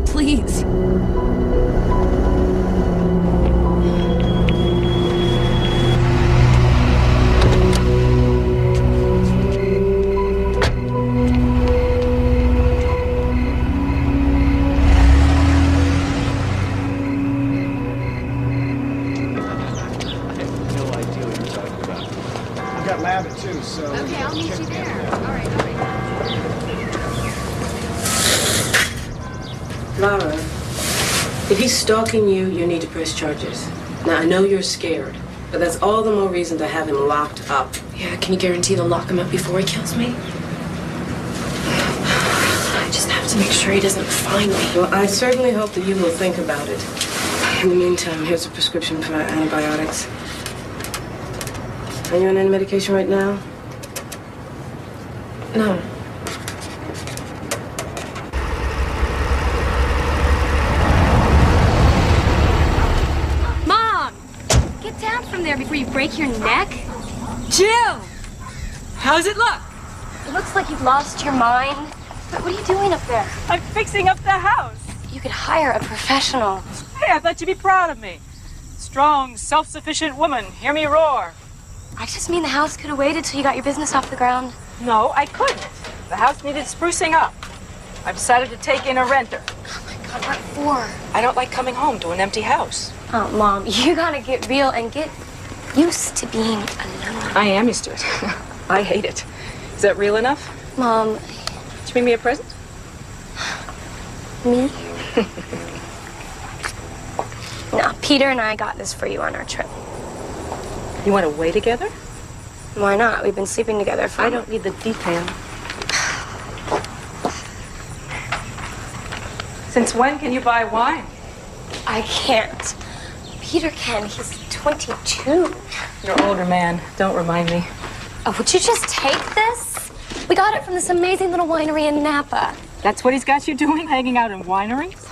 Please. Okay, I'll meet you there. All right. Lara, if he's stalking you, you need to press charges. Now, I know you're scared, but that's all the more reason to have him locked up. Yeah, can you guarantee they'll lock him up before he kills me? I just have to make sure he doesn't find me. Well, I certainly hope that you will think about it. In the meantime, here's a prescription for antibiotics. Are you on any medication right now? No. Mom! Get down from there before you break your neck. Jill! How's it look? It looks like you've lost your mind. But what are you doing up there? I'm fixing up the house. You could hire a professional. Hey, I thought you'd be proud of me. Strong, self-sufficient woman. Hear me roar. I just mean the house could have waited till you got your business off the ground. No, I couldn't. The house needed sprucing up. I decided to take in a renter. Oh my God, what for? I don't like coming home to an empty house. Oh, Mom, you gotta get real and get used to being alone. I am used to it. I hate it. Is that real enough? Mom. Did you bring me a present? Me? No, Peter and I got this for you on our trip. You went away together? Why not? We've been sleeping together for... I don't need the detail. Since when can you buy wine? I can't. Peter can. He's 22. You're an older man. Don't remind me. Oh, would you just take this? We got it from this amazing little winery in Napa. That's what he's got you doing? Hanging out in wineries?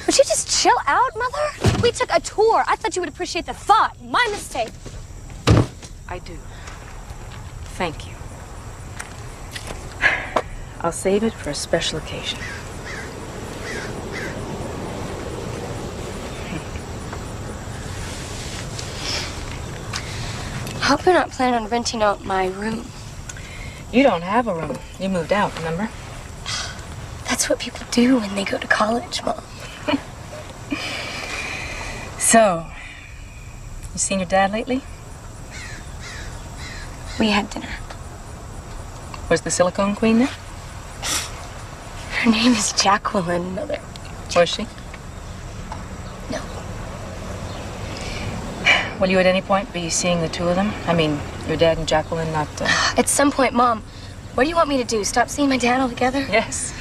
Would you just chill out, Mother? We took a tour. I thought you would appreciate the thought. My mistake. I do. Thank you. I'll save it for a special occasion. I hope you're not planning on renting out my room. You don't have a room. You moved out, remember? That's what people do when they go to college, Mom. So, you seen your dad lately? We had dinner. Was the silicone queen there? Her name is Jacqueline, Mother. Was she? No. Will you at any point be seeing the two of them? I mean, your dad and Jacqueline not... At some point, Mom, what do you want me to do? Stop seeing my dad altogether? Yes.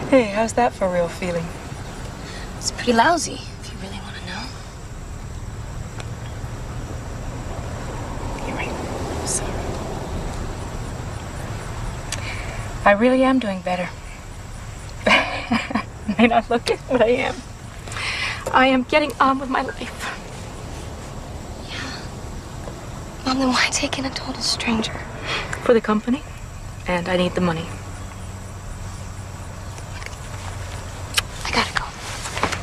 Hey, how's that for a real feeling? It's pretty lousy, if you really want to know. You're right. I'm sorry. I really am doing better. May not look it, but I am. I am getting on with my life. Yeah. Mom, then why take in a total stranger? For the company, and I need the money. I gotta go.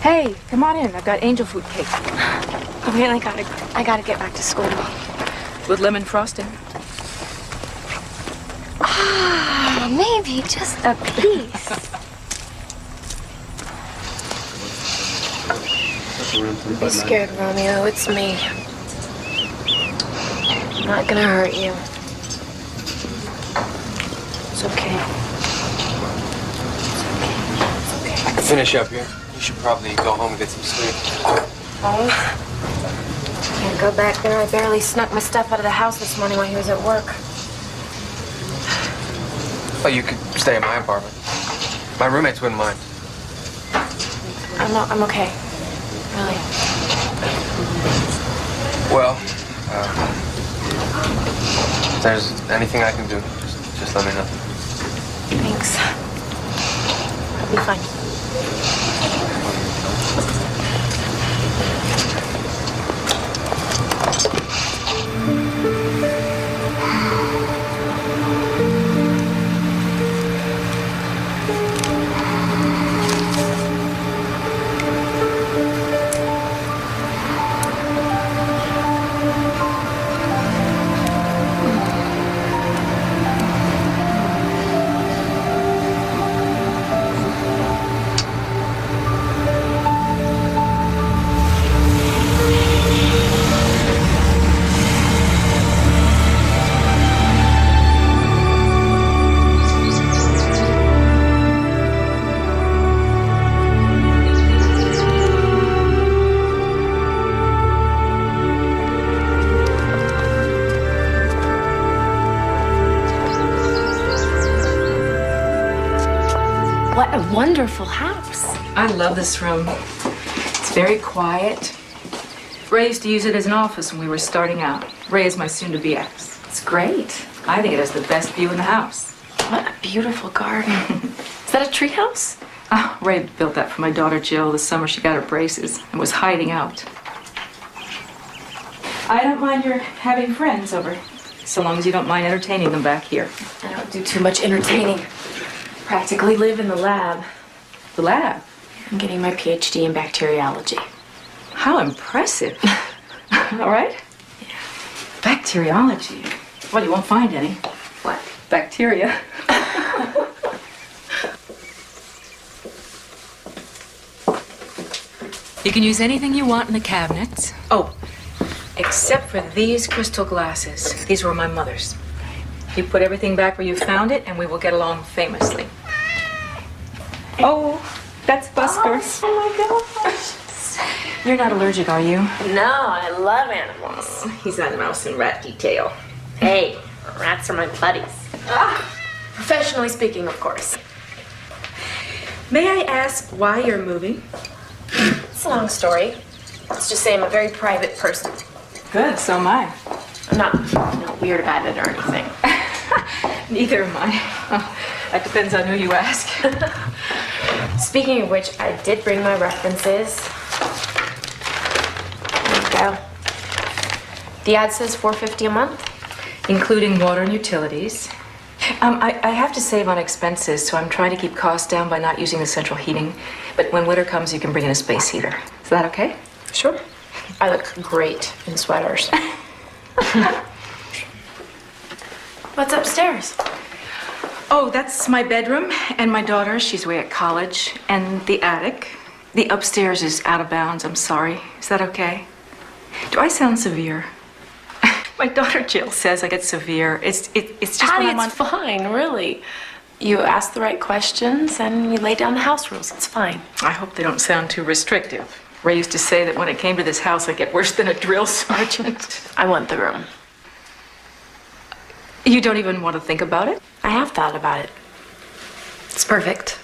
Hey, come on in. I've got angel food cake. I really gotta get back to school, Mom. With lemon frosting. Ah, maybe just a piece. Don't be scared, Romeo. It's me. I'm not gonna hurt you. It's okay. It's okay. I can finish up here. You should probably go home and get some sleep. Home? Can't go back there. I barely snuck my stuff out of the house this morning while he was at work. Well, you could stay in my apartment. My roommates wouldn't mind. I'm okay. Really. Well, if there's anything I can do, just let me know. Thanks. I'll be fine. What a wonderful house. I love this room. It's very quiet. Ray used to use it as an office when we were starting out. Ray is my soon-to-be ex. It's great. I think it has the best view in the house. What a beautiful garden. Is that a treehouse? Oh, Ray built that for my daughter Jill the summer she got her braces and was hiding out. I don't mind your having friends over, so long as you don't mind entertaining them back here. I don't do too much entertaining. Practically live in the lab. The lab? I'm getting my PhD in bacteriology. How impressive. All right? Yeah. Bacteriology. Well, you won't find any. What? Bacteria. You can use anything you want in the cabinets. Oh, except for these crystal glasses. These were my mother's. You put everything back where you found it, and we will get along famously. Oh, that's Busker. Oh my gosh. You're not allergic, are you? No, I love animals. He's on mouse and rat detail. Hey, rats are my buddies. Professionally speaking, of course. May I ask why you're moving? It's a long story. Let's just say I'm a very private person. Good, so am I. I'm not weird about it or anything. Neither am I. That depends on who you ask. Speaking of which, I did bring my references. There you go. The ad says $4.50 a month. Including water and utilities. I have to save on expenses, so I'm trying to keep costs down by not using the central heating. But when winter comes, you can bring in a space heater. Is that okay? Sure. I look great in sweaters. What's upstairs? Oh, that's my bedroom and my daughter. She's away at college. And the attic. The upstairs is out of bounds. I'm sorry. Is that okay? Do I sound severe? My daughter Jill says I get severe. It's just Patty, when I'm it's fine, really. You ask the right questions and you lay down the house rules. It's fine. I hope they don't sound too restrictive. Ray used to say that when it came to this house, I'd get worse than a drill sergeant. I want the room. You don't even want to think about it? I have thought about it. It's perfect.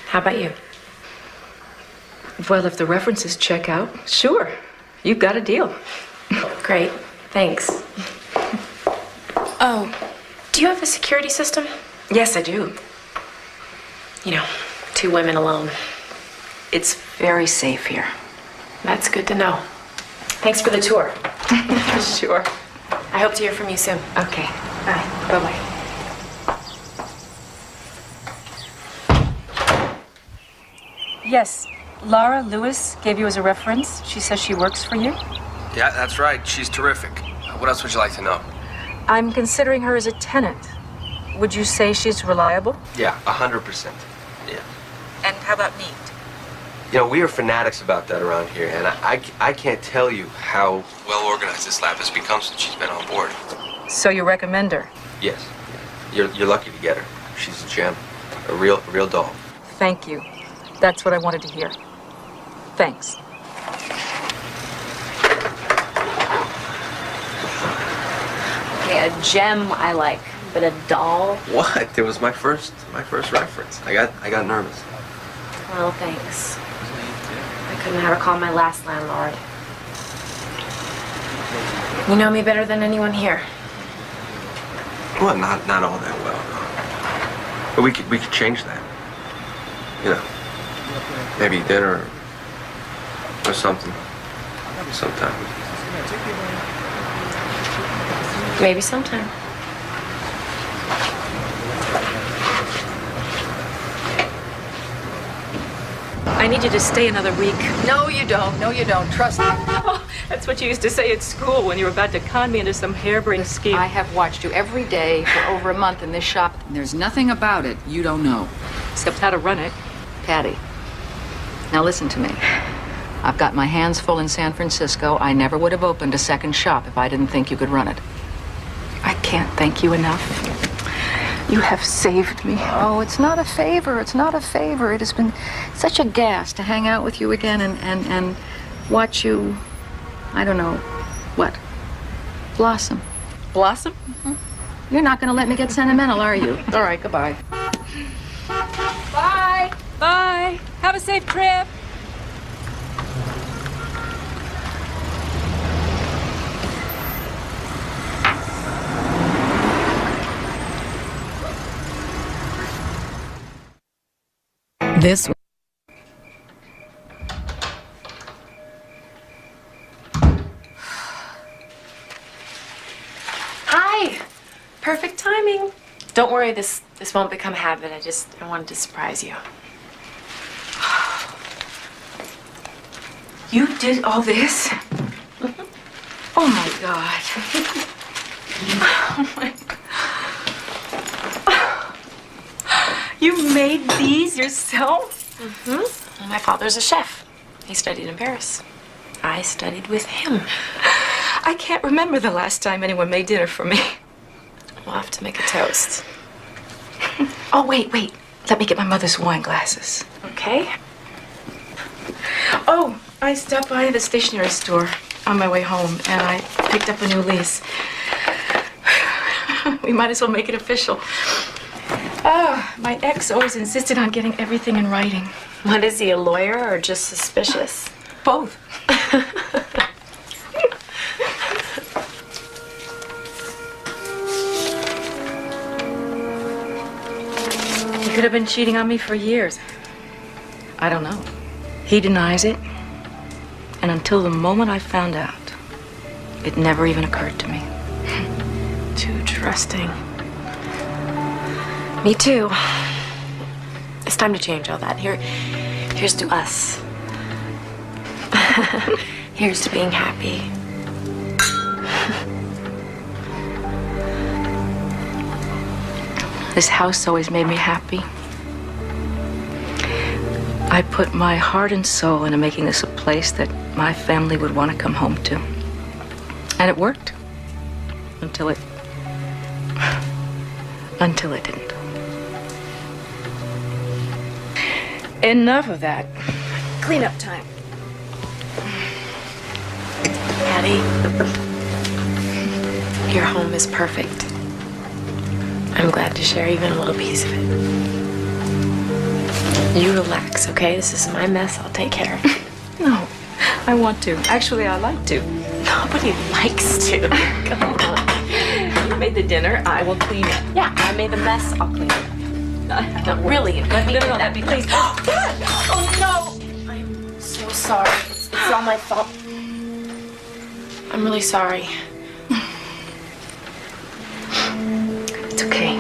How about you? Well, if the references check out, sure. You've got a deal. Great. Thanks. Oh, do you have a security system? Yes, I do. You know, 2 women alone. It's very safe here. That's good to know. Thanks for the tour. Sure. I hope to hear from you soon. Okay. Bye. Bye-bye. Yes, Laura Lewis gave you as a reference. She says she works for you. Yeah, that's right. She's terrific. What else would you like to know? I'm considering her as a tenant. Would you say she's reliable? Yeah, 100%. Yeah. And how about neat? You know, we are fanatics about that around here, and I can't tell you how well organized this lab has become since she's been on board. So you recommend her? Yes. You're lucky to get her. She's a gem. A real doll. Thank you. That's what I wanted to hear. Thanks. Okay, a gem I like, but a doll? What? It was my first reference. I got nervous. Well, thanks. I couldn't have her call my last landlord. You know me better than anyone here. Well, not all that well, no. But we could change that. You know, maybe dinner or something sometime. Maybe sometime. I need you to stay another week. No, you don't. No, you don't. Trust me. That's what you used to say at school when you were about to con me into some harebrained scheme. I have watched you every day for over a month in this shop, and there's nothing about it you don't know. Except how to run it. Patty, now listen to me. I've got my hands full in San Francisco. I never would have opened a second shop if I didn't think you could run it. I can't thank you enough. You have saved me. Oh, it's not a favor. It's not a favor. It has been such a gas to hang out with you again and watch you, I don't know, what? Blossom. Blossom? Mm-hmm. You're not going to let me get sentimental, are you? All right, goodbye. Bye. Bye. Have a safe trip. This Hi! Perfect timing. Don't worry, this won't become a habit. I wanted to surprise you. You did all this? Oh my God. Oh my God. You made these yourself? Mm-hmm. My father's a chef. He studied in Paris. I studied with him. I can't remember the last time anyone made dinner for me. We'll have to make a toast. Oh, wait. Let me get my mother's wine glasses. Okay? Oh, I stopped by the stationery store on my way home, and I picked up a new lease. We might as well make it official. My ex always insisted on getting everything in writing. What is he, a lawyer or just suspicious? Both. He could have been cheating on me for years. I don't know. He denies it. And until the moment I found out, it never even occurred to me. Too trusting. Me too. It's time to change all that. Here's to us. Here's to being happy. This house always made me happy. I put my heart and soul into making this a place that my family would want to come home to. And it worked. Until it didn't. Enough of that. Cleanup time. Patty, your home is perfect. I'm glad to share even a little piece of it. You relax, okay? This is my mess. I'll take care of it. No, I want to. Actually, I like to. Nobody likes to. Come on. You made the dinner. I will clean it. Yeah, I made the mess. I'll clean it up. No, really, let me do that. Please. Oh, no! I'm so sorry. It's all my fault. I'm really sorry. It's okay.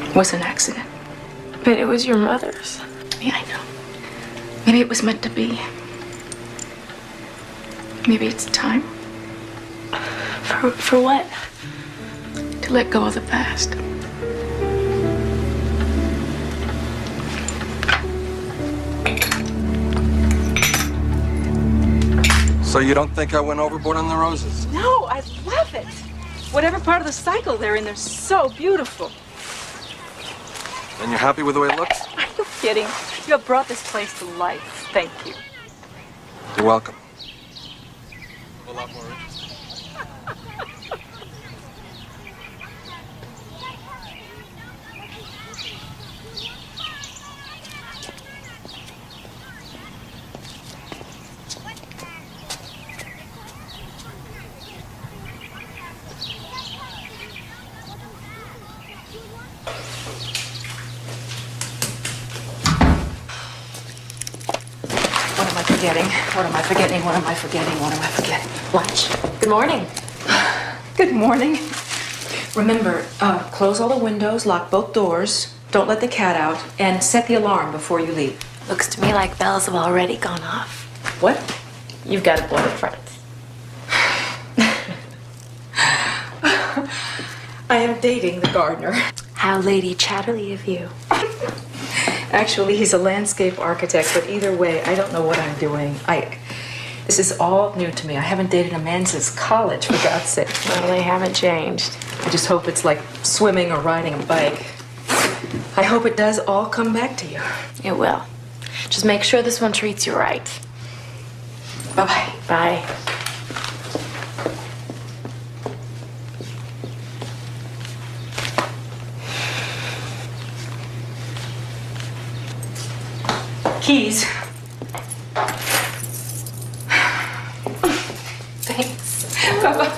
It was an accident. But it was your mother's. Yeah, I know. Maybe it was meant to be. Maybe it's time For what? to let go of the past. So you don't think I went overboard on the roses? No, I love it. Whatever part of the cycle they're in, they're so beautiful. And you're happy with the way it looks? Are you kidding? You have brought this place to life. Thank you. You're welcome. What am I forgetting? What am I forgetting? What am I forgetting? What am I forgetting? Lunch. Good morning. Good morning. Remember, close all the windows, lock both doors, don't let the cat out, and set the alarm before you leave. Looks to me like bells have already gone off. What? You've got a boyfriend. I am dating the gardener. How Lady Chatterley of you. Actually, he's a landscape architect, but either way, I don't know what I'm doing. This is all new to me. I haven't dated a man since college, for God's sake. Well, they haven't changed. I just hope it's like swimming or riding a bike. I hope it does all come back to you. It will. Just make sure this one treats you right. Bye-bye. Bye. Keys. Thanks. Bye-bye.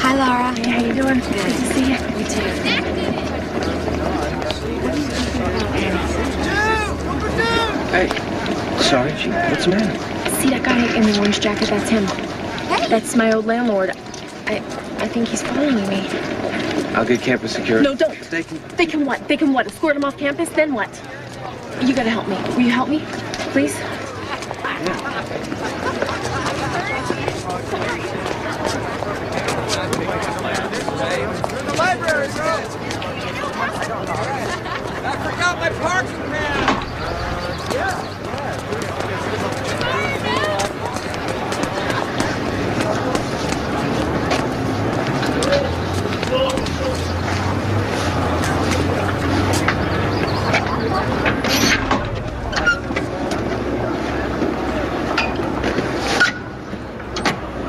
Hi, Laura. Hey, how you doing? Good to see you. You too. Hey, sorry, what's the matter? See that guy in the orange jacket? That's him. Hey. That's my old landlord. I think he's following me. I'll get campus security. No, don't. They can what? They can what? Escort him off campus? Then what? You gotta help me. Will you help me? Please? The library, girl. I forgot my parking pan.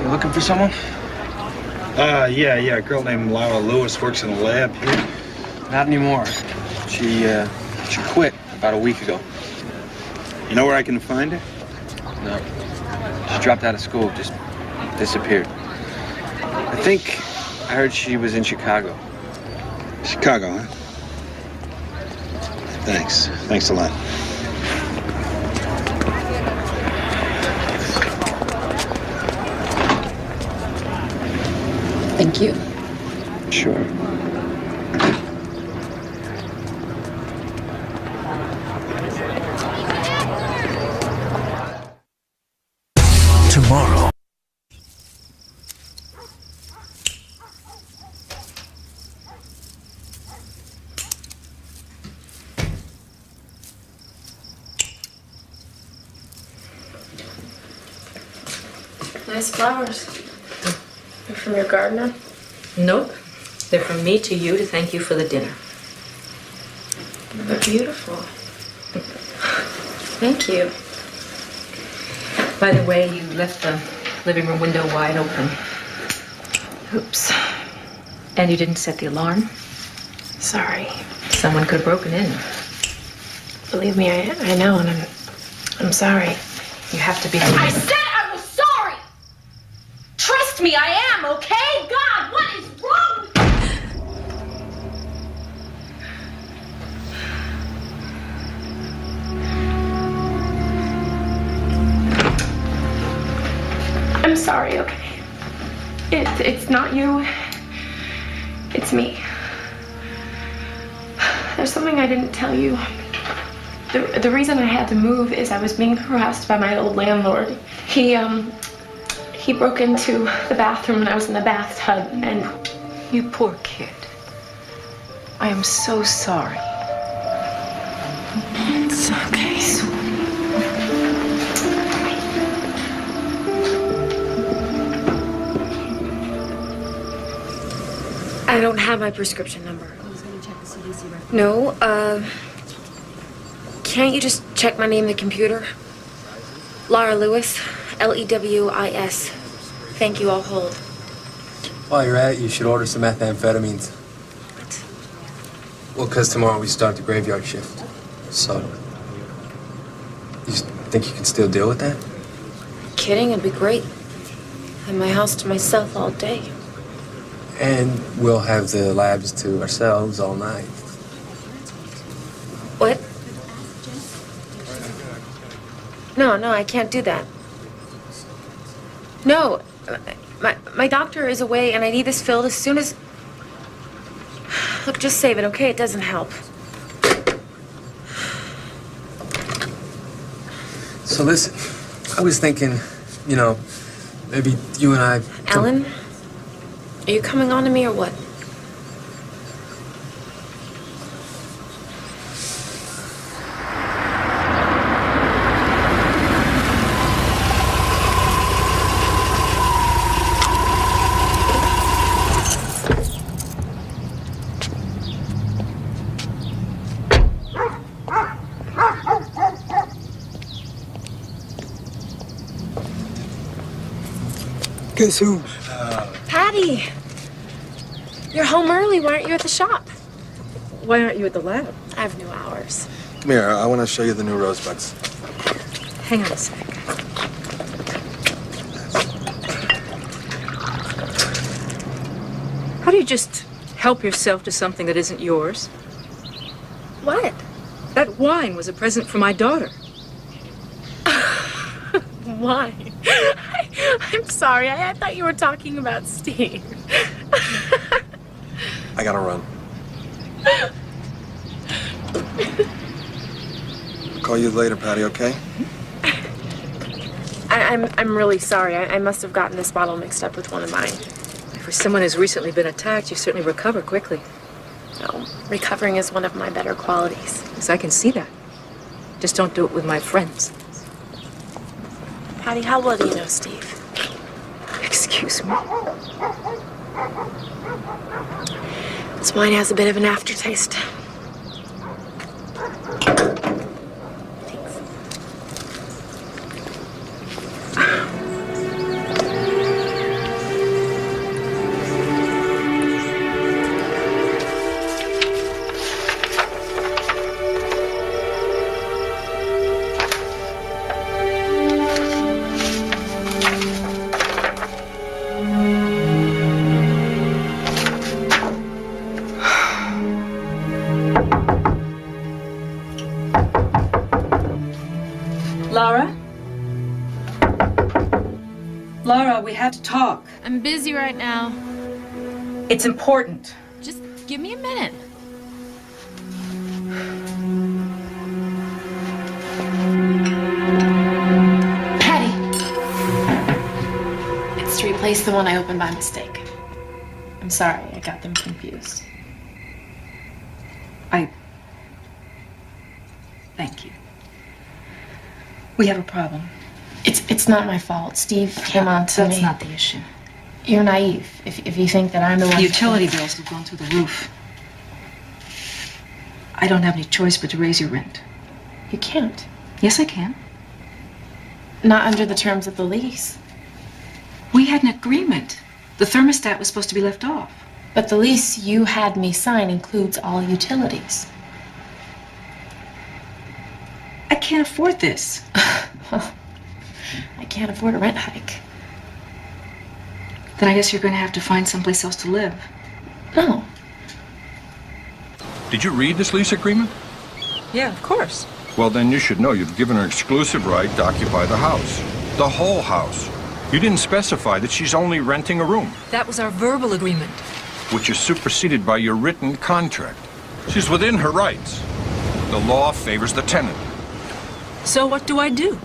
You looking for someone? Yeah. A girl named Laura Lewis works in a lab here. Not anymore. She quit about a week ago. You know where I can find her? No. She dropped out of school, just disappeared. I think I heard she was in Chicago. Chicago, huh? Thanks. Thanks a lot. Thank you. Sure. Tomorrow. Nice flowers. They're from your gardener? Nope. They're from me to you to thank you for the dinner. They're beautiful. Thank you. By the way, you left the living room window wide open. Oops. And you didn't set the alarm? Sorry. Someone could have broken in. Believe me, I know, and I'm sorry. You have to be... I said I was sorry! Trust me, I am, okay? God, what is wrong with I'm sorry, okay? It's not you. It's me. There's something I didn't tell you. The reason I had to move is I was being harassed by my old landlord. He broke into the bathroom when I was in the bathtub, and... You poor kid. I am so sorry. It's okay. I don't have my prescription number. No, can't you just check my name in the computer? Laura Lewis, Lewis. Thank you, I'll hold. While you're at it, you should order some methamphetamines. What? Well, because tomorrow we start the graveyard shift. So, you think you can still deal with that? Kidding, it'd be great. Have my house to myself all day. And we'll have the labs to ourselves all night. What? No, I can't do that. No, my doctor is away and I need this filled as soon as... Look, just save it, okay? It doesn't help. So listen, I was thinking, you know, maybe you and I... Alan? Are you coming on to me or what? Guess who? Patty! You're home early. Why aren't you at the shop? Why aren't you at the lab? I have new hours. Come here, I want to show you the new rosebuds. Hang on a sec. How do you just help yourself to something that isn't yours? What? That wine was a present for my daughter. Why? I'm sorry. I thought you were talking about Steve. I gotta run. I'll call you later, Patty, okay? I'm really sorry. I must have gotten this bottle mixed up with one of mine. For someone who's recently been attacked, you certainly recover quickly. No, recovering is one of my better qualities. Yes, I can see that. Just don't do it with my friends. Patty, how well do you know Steve? Excuse me. This wine has a bit of an aftertaste. Laura, we have to talk. I'm busy right now. It's important. Just give me a minute. Patty! It's to replace the one I opened by mistake. I'm sorry, I got them confused. Thank you. We have a problem. It's not my fault. Steve came on to me. That's not the issue. You're naive if you think that I'm the one. The utility bills have gone through the roof. I don't have any choice but to raise your rent. You can't. Yes, I can. Not under the terms of the lease. We had an agreement. The thermostat was supposed to be left off. But the lease you had me sign includes all utilities. I can't afford this. I can't afford a rent hike. Then I guess you're going to have to find someplace else to live. No. Did you read this lease agreement? Yeah, of course. Well, then you should know you've given her exclusive right to occupy the house. The whole house. You didn't specify that she's only renting a room, That was our verbal agreement. which is superseded by your written contract. She's within her rights. The law favors the tenant. So what do I do?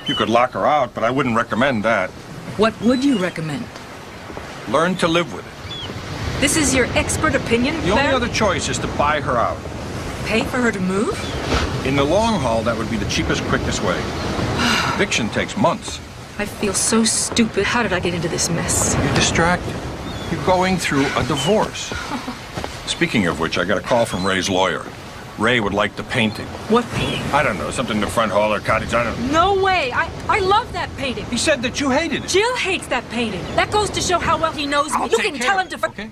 You could lock her out, but I wouldn't recommend that. What would you recommend? Learn to live with it. This is your expert opinion, The only Claire? other choice is to buy her out. Pay for her to move? In the long haul, that would be the cheapest, quickest way. Eviction takes months. I feel so stupid. How did I get into this mess? You're distracted. You're going through a divorce. Speaking of which, I got a call from Ray's lawyer. Ray would like the painting. What painting? I don't know, something in the front hall or cottage, I don't know. No way! I love that painting. He said that you hated it. Jill hates that painting. That goes to show how well he knows me. I'll You take can care tell of him it, to... Okay.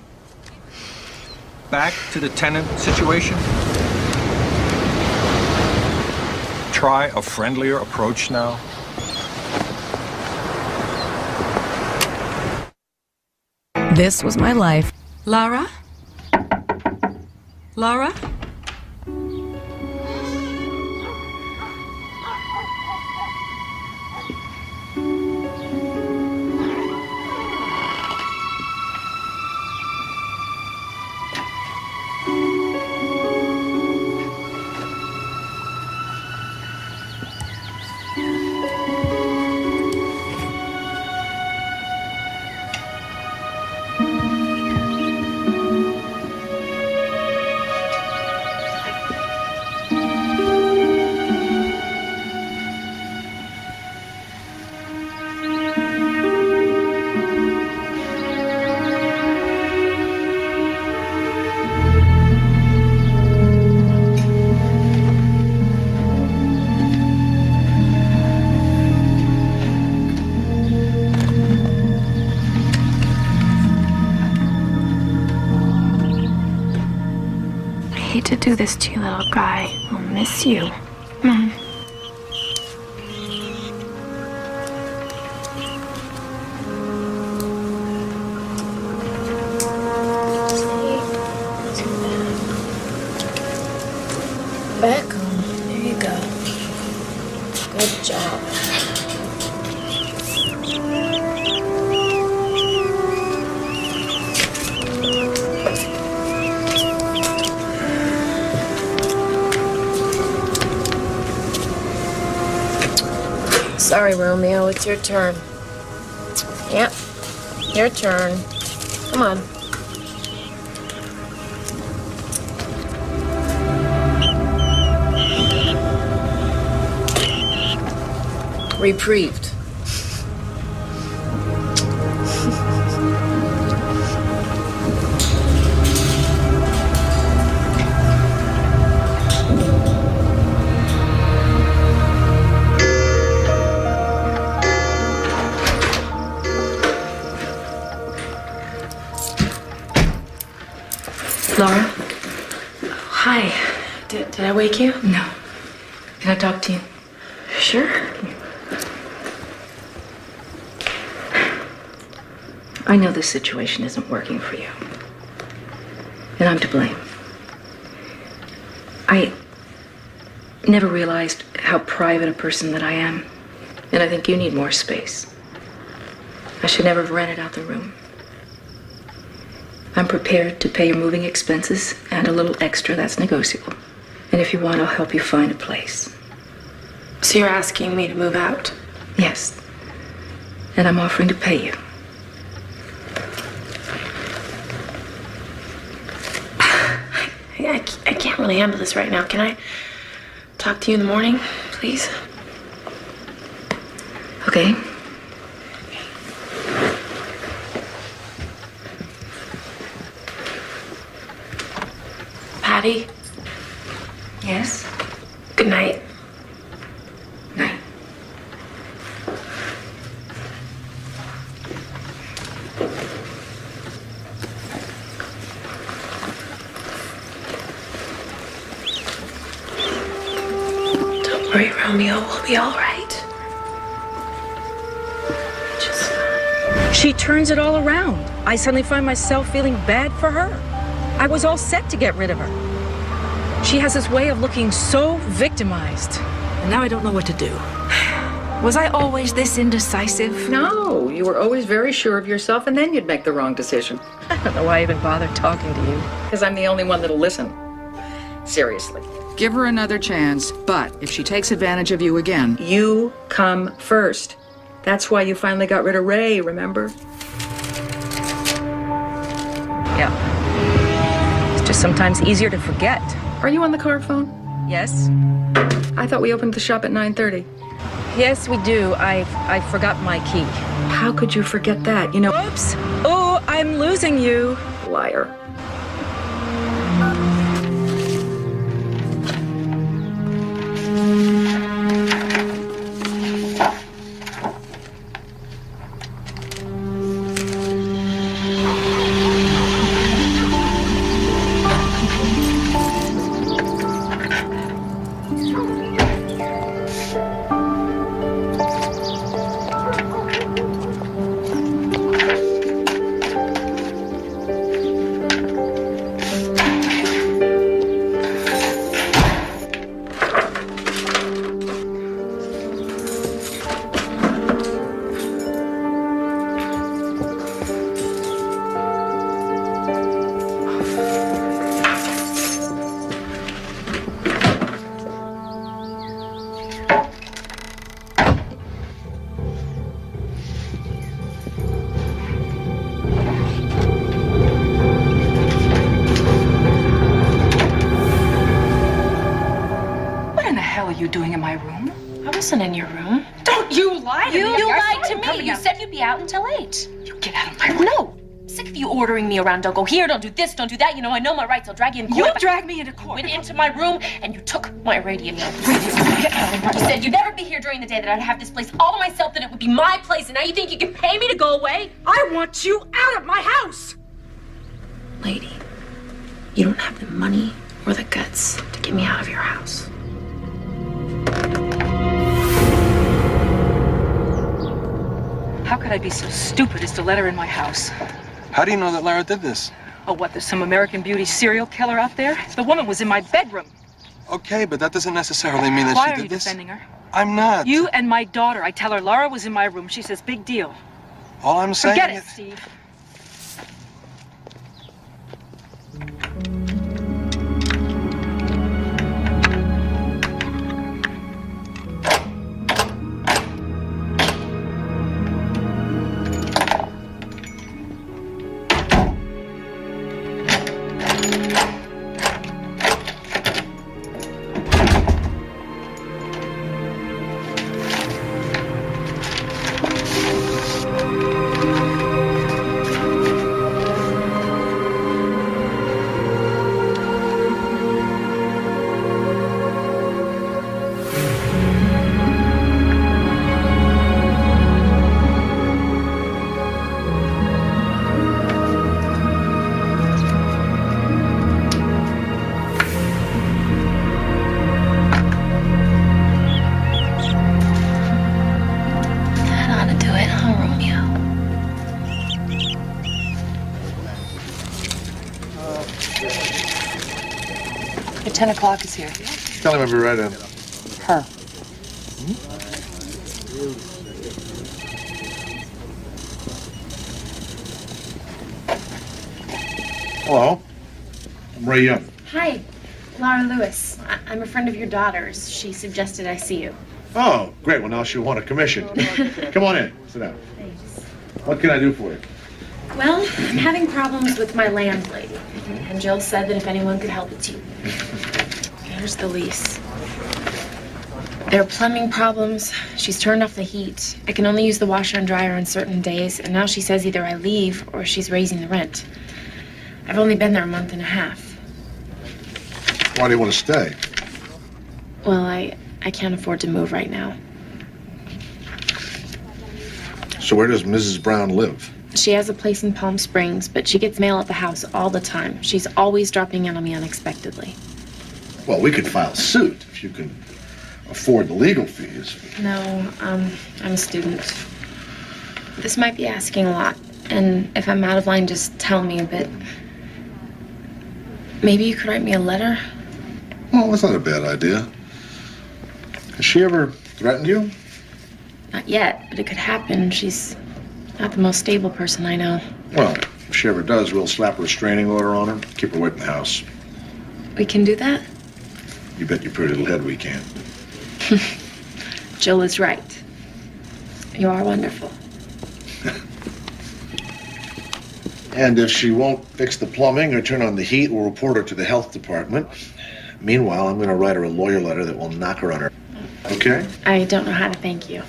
Back to the tenant situation. Try a friendlier approach now. This was my life. Lara? Lara? I hate to do this to you, little guy. I'll miss you. Come on. Back home. There you go. Good job. Sorry, Romeo, it's your turn. Yep, your turn. Come on. Reprieved. Laura? Hi. Did I wake you? No. Can I talk to you? Sure. I know this situation isn't working for you. And I'm to blame. I never realized how private a person that I am. And I think you need more space. I should never have rented out the room. I'm prepared to pay your moving expenses and a little extra that's negotiable. And if you want, I'll help you find a place. So you're asking me to move out? Yes. And I'm offering to pay you. I can't really handle this right now. Can I talk to you in the morning, please? Okay. Patty, Yes? good night. Night. Don't worry, Romeo. We'll be all right. Just fine. She turns it all around. I suddenly find myself feeling bad for her. I was all set to get rid of her. She has this way of looking so victimized. And now I don't know what to do. Was I always this indecisive? No, you were always very sure of yourself, and then you'd make the wrong decision. I don't know why I even bothered talking to you. Because I'm the only one that'll listen. Seriously. Give her another chance, but if she takes advantage of you again... You come first. That's why you finally got rid of Ray, remember? Yeah. It's just sometimes easier to forget. Are you on the car phone? Yes? I thought we opened the shop at 9:30. Yes, we do. I forgot my key. How could you forget that? You know... Oops! Oh, I'm losing you. Liar. You doing in my room? I wasn't in your room. Don't you lie to me! You I lied saw to you me. coming You out. said you'd be out until 8. You get out of my room. No. I'm sick of you ordering me around. Don't go here, don't do this, don't do that. You know, I know my rights. I'll drag you in court. You but dragged me into you court. went into my room and you took my radio. Get out of my You said you'd never be here during the day, that I'd have this place all to myself, that it would be my place, and now you think you can pay me to go away? I want you out of my house! Lady, you don't have the money or the guts to get me out of your house. How could I be so stupid as to let her in my house? How do you know that Lara did this? Oh, what, there's some American Beauty serial killer out there? The woman was in my bedroom. Okay, but that doesn't necessarily mean that Why she are did you this. defending her? I'm not. You and my daughter. I tell her Laura was in my room. She says, big deal. All I'm saying Forget it, is... Steve. At 10 o'clock is here. Tell him I'll be right in. Her. Hello. I'm Ray Young. Hi, Laura Lewis. I'm a friend of your daughter's. She suggested I see you. Oh, great. Well, now she'll want a commission. Come on in. Sit down. Thanks. What can I do for you? Well, I'm having problems with my landlady. And Jill said that if anyone could help, it's you. Here's the lease. There are plumbing problems. She's turned off the heat. I can only use the washer and dryer on certain days, and now she says either I leave or she's raising the rent. I've only been there a month and a half. Why do you want to stay? Well, I can't afford to move right now. So where does Mrs. Brown live? She has a place in Palm Springs, but she gets mail at the house all the time. She's always dropping in on me unexpectedly. Well, we could file suit if you can afford the legal fees. No, I'm a student. This might be asking a lot, and if I'm out of line, just tell me, but maybe you could write me a letter? Well, that's not a bad idea. Has she ever threatened you? Not yet, but it could happen. She's not the most stable person I know. Well, if she ever does, we'll slap a restraining order on her, keep her away from the house. We can do that? You bet your pretty little head we can. Jill is right. You are wonderful. And if she won't fix the plumbing or turn on the heat, we'll report her to the health department. Meanwhile, I'm going to write her a lawyer letter that will knock her on her. Okay? I don't know how to thank you.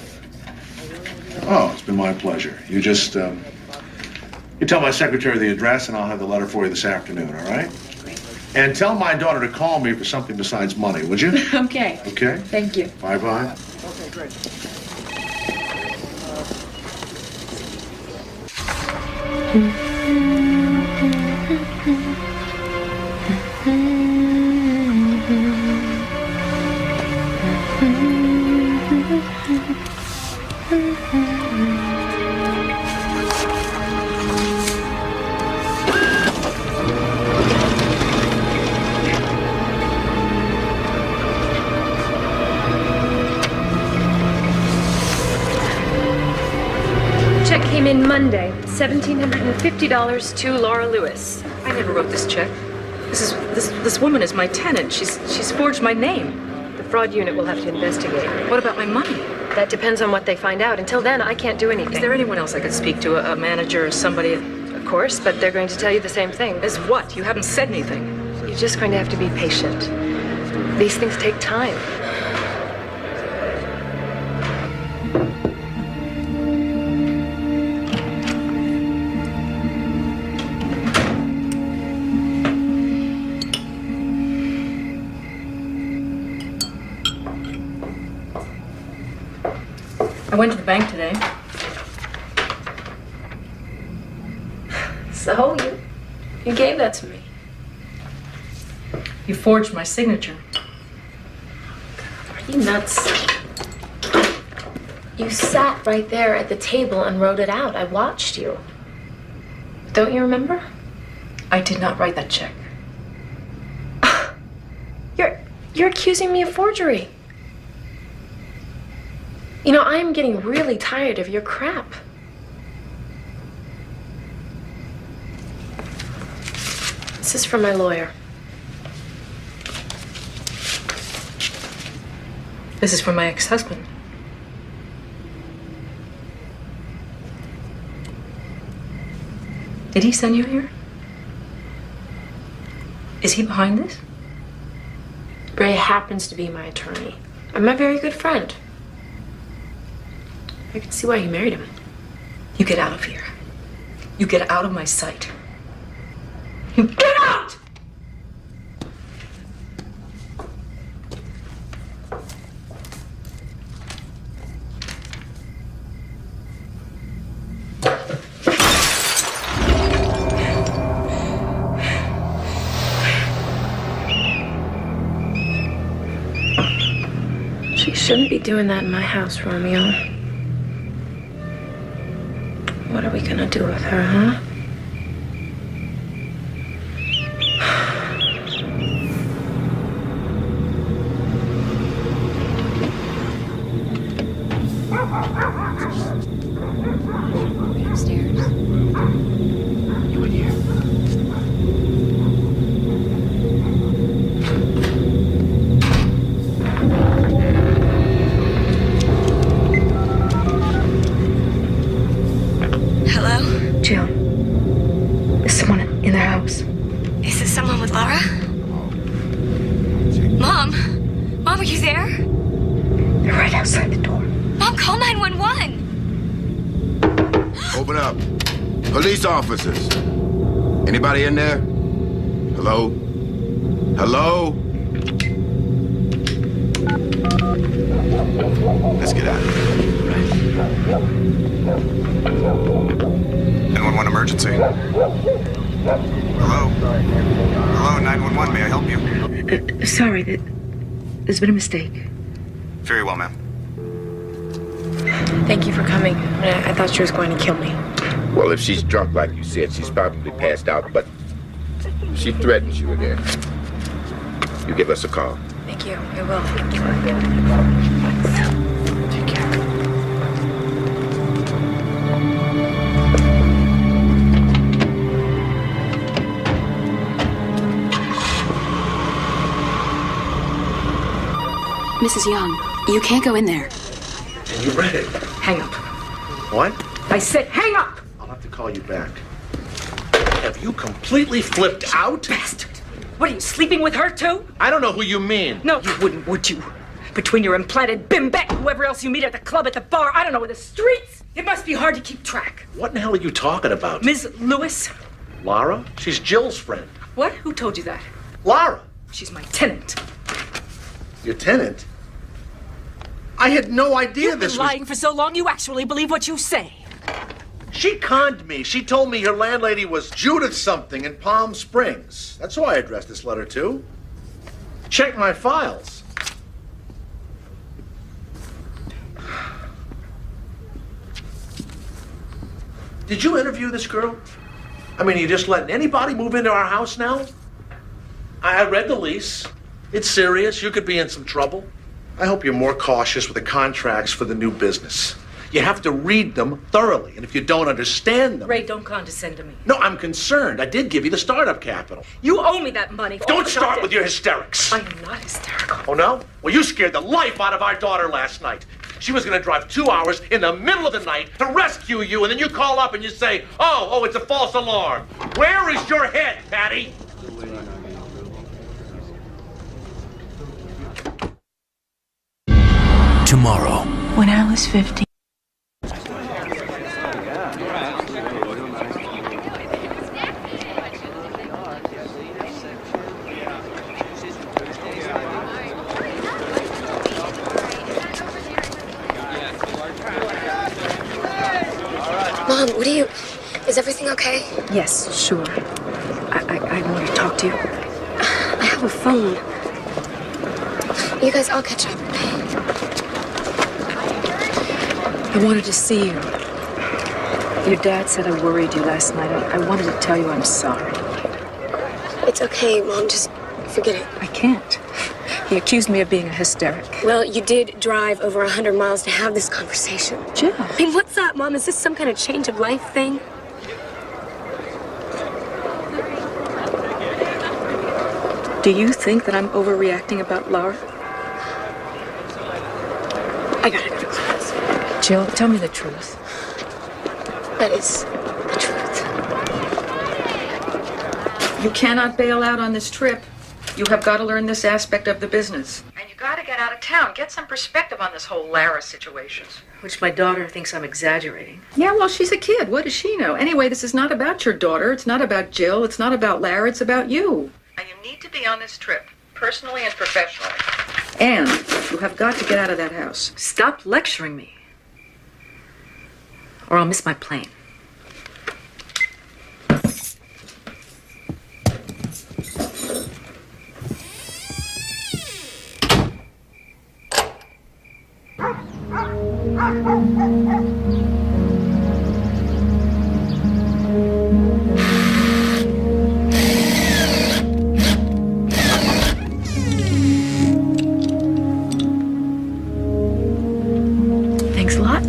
Oh, it's been my pleasure. You just, you tell my secretary the address and I'll have the letter for you this afternoon, all right? Great. And tell my daughter to call me for something besides money, would you? Okay. Okay? Thank you. Bye-bye. Okay, great. Check came in Monday. $1,750 to Laura Lewis. I never wrote this check. This woman is my tenant. She's forged my name. The fraud unit will have to investigate. What about my money? That depends on what they find out. Until then, I can't do anything. Is there anyone else I could speak to? A manager or somebody? Of course, but they're going to tell you the same thing. As what? You haven't said anything. You're just going to have to be patient. These things take time. I went to the bank today. So, you gave that to me. You forged my signature. Are you nuts? You sat right there at the table and wrote it out. I watched you. Don't you remember? I did not write that check. You're accusing me of forgery. You know, I am getting really tired of your crap. This is from my lawyer. This is from my ex-husband. Did he send you here? Is he behind this? Ray happens to be my attorney. I'm a very good friend. I can see why you married him. You get out of here. You get out of my sight. You get out! She shouldn't be doing that in my house, Romeo. What are we gonna do with her, huh? Upstairs. You in here? Hello? Jill, is someone in the house? Is this someone with Laura? Mom? Mom, are you there? They're right outside the door. Mom, call 911. Open up. Police officers. Anybody in there? Hello? Hello? Let's get out of here. 911 emergency. Hello? Hello, 911, may I help you? Sorry, there's been a mistake. Very well, ma'am. Thank you for coming. I thought she was going to kill me. Well, if she's drunk like you said, she's probably passed out, but she threatens you again. You give us a call. Thank you. I will. Take care. Mrs. Young, you can't go in there. And you read it. Hang up. What? I said hang up! I'll have to call you back. Have you completely flipped out? Bastard! What, are you sleeping with her, too? I don't know who you mean. No, you wouldn't, would you? Between your implanted bimbek and whoever else you meet at the club, at the bar, I don't know, in the streets. It must be hard to keep track. What in the hell are you talking about? Ms. Lewis? Lara? She's Jill's friend. What? Who told you that? Lara. She's my tenant. Your tenant? I had no idea You've this been lying for so long, you actually believe what you say. She conned me. She told me her landlady was Judith something in Palm Springs. That's who I addressed this letter to. Check my files. Did you interview this girl? I mean, are you just letting anybody move into our house now? I read the lease. It's serious. You could be in some trouble. I hope you're more cautious with the contracts for the new business. You have to read them thoroughly, and if you don't understand them... Ray, don't condescend to me. No, I'm concerned. I did give you the startup capital. You owe me that money. Don't start with your hysterics. I am not hysterical. Oh, no? Well, you scared the life out of our daughter last night. She was going to drive 2 hours in the middle of the night to rescue you, and then you call up and you say, oh, it's a false alarm. Where is your head, Patty? Tomorrow. When I was 15. Mom, what are you... Is everything okay? Yes, sure. I want to talk to you. I have a phone. You guys, I'll catch up. I wanted to see you. Your dad said I worried you last night. I wanted to tell you I'm sorry. It's okay, Mom. Just forget it. I can't. He accused me of being a hysteric. Well, you did drive over 100 miles to have this conversation. Jill. I mean, what's up, Mom? Is this some kind of change of life thing? Do you think that I'm overreacting about Laura? I gotta go to class. Jill, tell me the truth. That is the truth. You cannot bail out on this trip. You have got to learn this aspect of the business. And you got to get out of town. Get some perspective on this whole Lara situation. Which my daughter thinks I'm exaggerating. Yeah, well, she's a kid. What does she know? Anyway, this is not about your daughter. It's not about Jill. It's not about Lara. It's about you. And you need to be on this trip, personally and professionally. And you have got to get out of that house. Stop lecturing me. Or I'll miss my plane. Thanks a lot.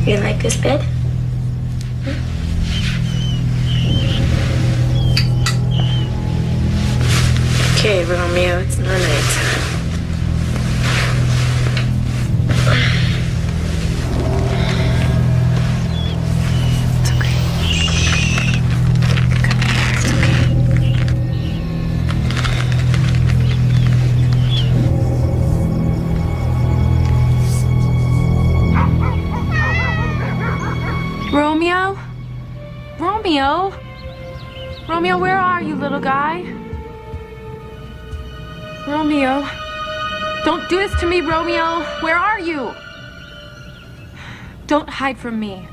You like this bed? Okay, Romeo, it's no night. Romeo? Romeo? Romeo, where are you, little guy? Romeo. Don't do this to me, Romeo. Where are you? Don't hide from me.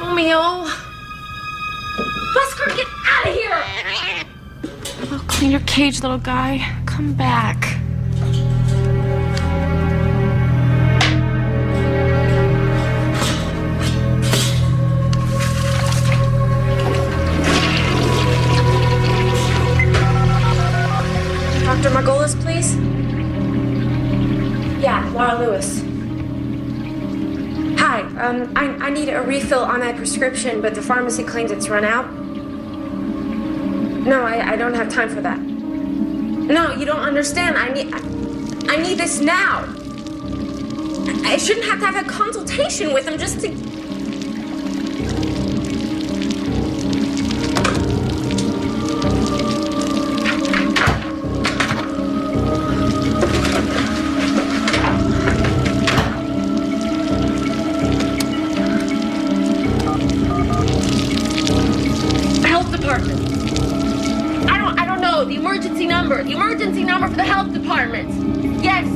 Romeo. Busker, get out of here! Oh, clean your cage, little guy. Come back. Dr. Margolis, please? Yeah, Laura Lewis. Hi, I need a refill on that prescription, but the pharmacy claims it's run out. No, I don't have time for that. No, you don't understand. I need this now. I shouldn't have to have a consultation with him just to... Health department. I don't know. The emergency number. The emergency number for the health department. Yes.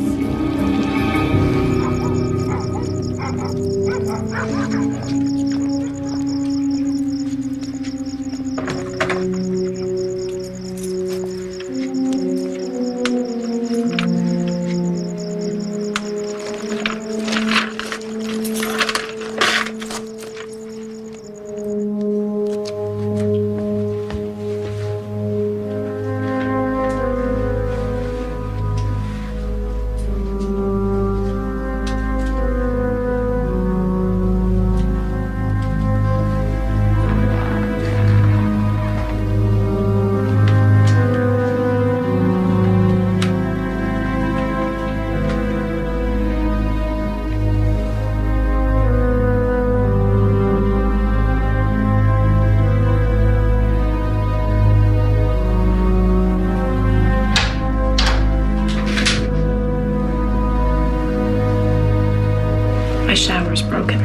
My shower's broken.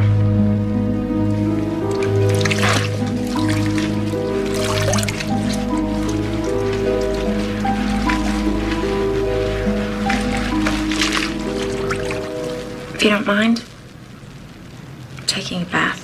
If you don't mind, I'm taking a bath.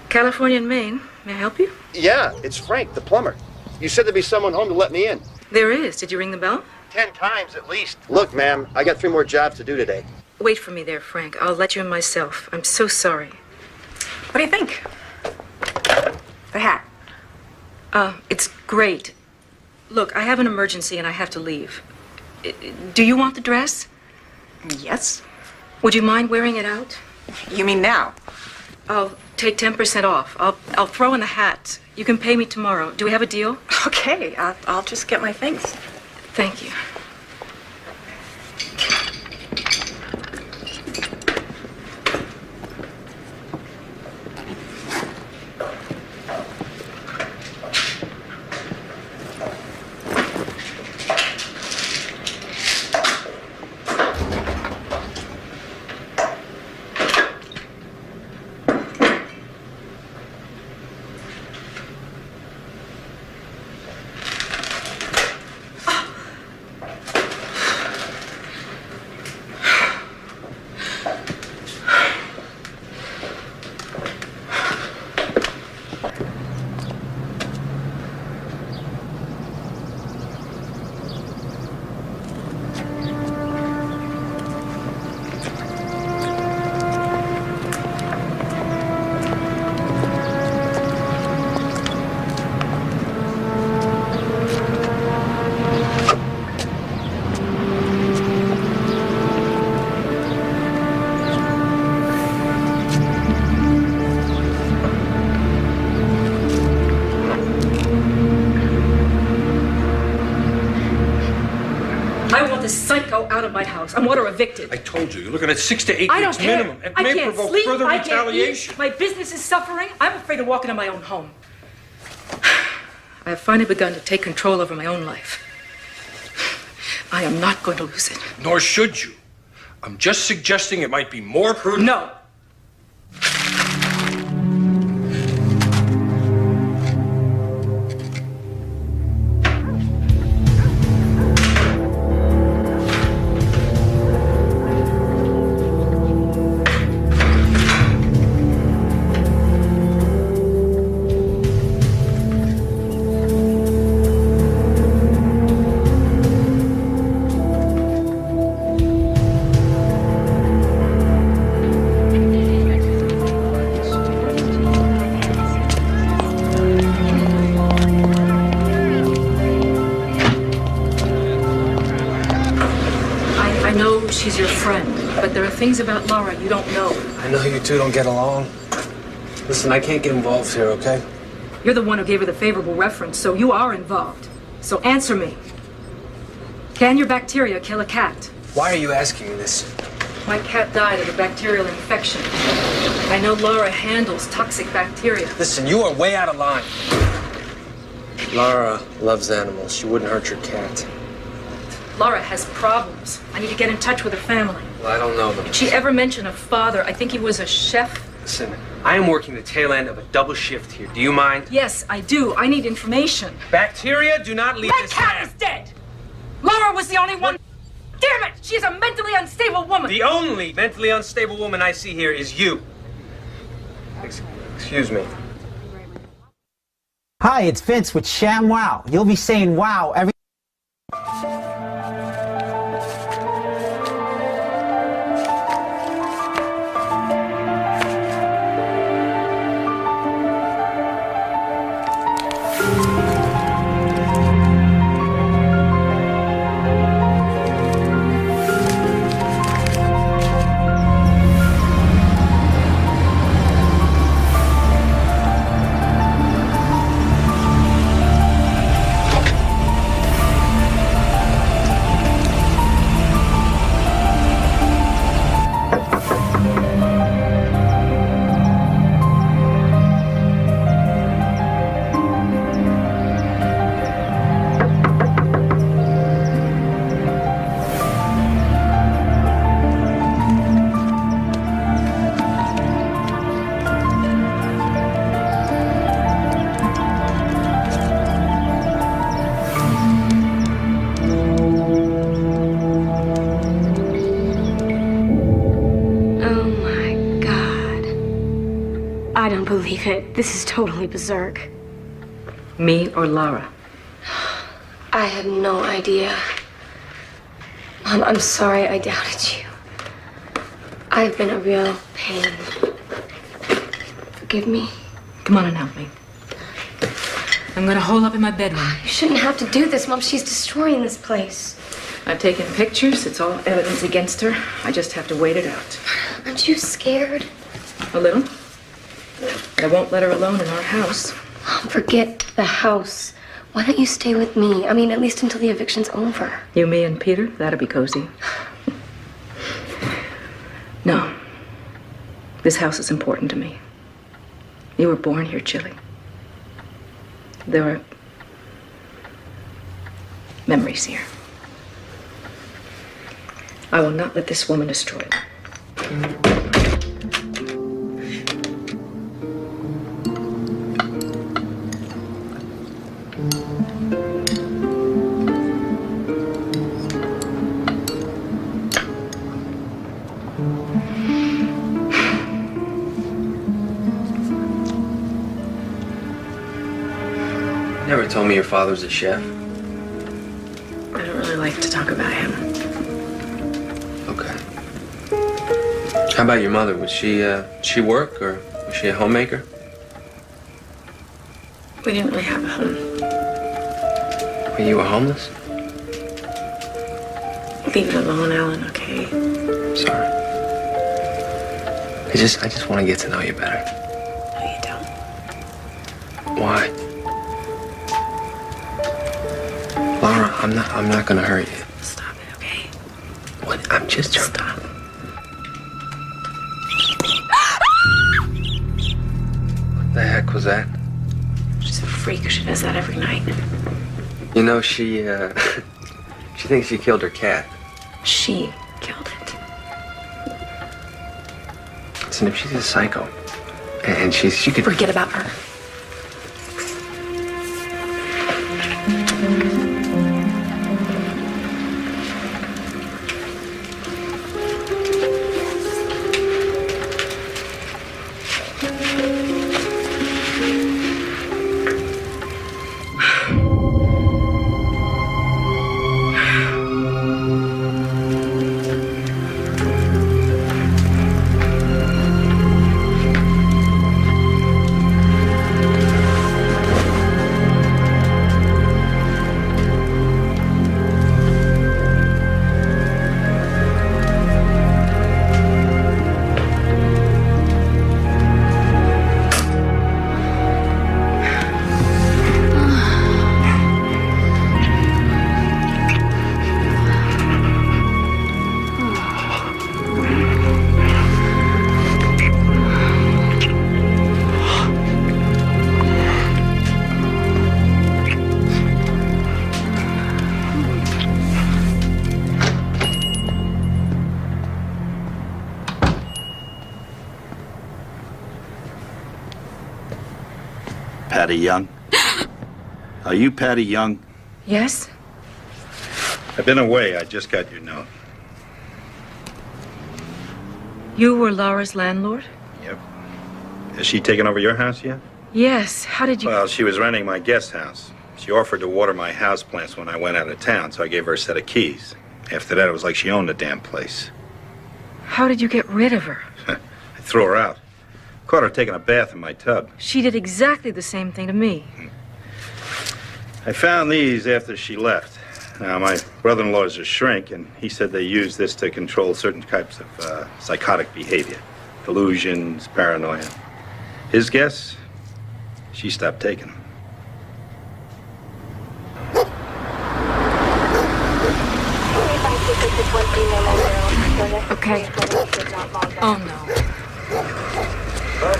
California and Maine. May I help you? Yeah, it's Frank, the plumber. You said there'd be someone home to let me in. There is. Did you ring the bell? 10 times at least. Look, ma'am, I got 3 more jobs to do today. Wait for me there, Frank. I'll let you in myself. I'm so sorry. What do you think? The hat. It's great. Look, I have an emergency and I have to leave. Do you want the dress? Yes. Would you mind wearing it out? You mean now? I'll take 10% off. I'll throw in the hat. You can pay me tomorrow. Do we have a deal? Okay, I'll just get my things. Thank you. my house. I'm order evicted. I told you, you're looking at 6 to 8 I don't weeks care. minimum. It I may can't provoke sleep. further I can't retaliation. eat. My business is suffering. I'm afraid to walk into my own home. I have finally begun to take control over my own life. I am not going to lose it. Nor should you. I'm just suggesting it might be more prudent. No. She's your friend, but there are things about Laura you don't know. I know you two don't get along. Listen, I can't get involved here, okay? You're the one who gave her the favorable reference, so you are involved. So answer me. Can your bacteria kill a cat? Why are you asking me this? My cat died of a bacterial infection. I know Laura handles toxic bacteria. Listen, you are way out of line. Laura loves animals. She wouldn't hurt your cat. Laura has problems. I need to get in touch with her family. Well, I don't know them. Did she ever mention a father? I think he was a chef. Listen, I am working the tail end of a double shift here. Do you mind? Yes, I do. I need information. Bacteria do not leave this cat is dead! Laura was the only one. Damn it! She is a mentally unstable woman. The only mentally unstable woman I see here is you. Excuse me. Hi, it's Vince with Sham Wow. You'll be saying wow every... I don't believe it. This is totally berserk. Me or Laura? I had no idea. Mom, I'm sorry I doubted you. I've been a real pain. Forgive me. Come on and help me. I'm gonna hole up in my bedroom. You shouldn't have to do this, Mom. She's destroying this place. I've taken pictures. It's all evidence against her. I just have to wait it out. Aren't you scared? A little. But I won't let her alone in our house. Mom, forget the house. Why don't you stay with me? I mean, at least until the eviction's over. You, me, and Peter? That'll be cozy. No. This house is important to me. You were born here, Chili. There are memories here. I will not let this woman destroy it. Never told me your father's a chef. I don't really like to talk about him. Okay. How about your mother? Was she work or was she a homemaker? We didn't really have a home. When you were homeless? Leave it alone, Alan, okay? Sorry. I just want to get to know you better. No, you don't. Why? Laura, I'm not gonna hurt you. Stop it, okay? What Just stop. What the heck was that? She's a freak. She does that every night. You know, she thinks she killed her cat. She killed it. Listen, if she's a psycho, and she could... Forget about her. Patty Young? Are you Patty Young? Yes? I've been away. I just got your note. You were Laura's landlord? Yep. Has she taken over your house yet? Yes. How did you... Well, she was renting my guest house. She offered to water my houseplants when I went out of town, so I gave her a set of keys. After that, it was like she owned the damn place. How did you get rid of her? I threw her out. Caught her taking a bath in my tub. She did exactly the same thing to me. I found these after she left. Now, my brother-in-law's a shrink, and he said they use this to control certain types of psychotic behavior. Delusions, paranoia. His guess? She stopped taking them. Okay. Oh, no.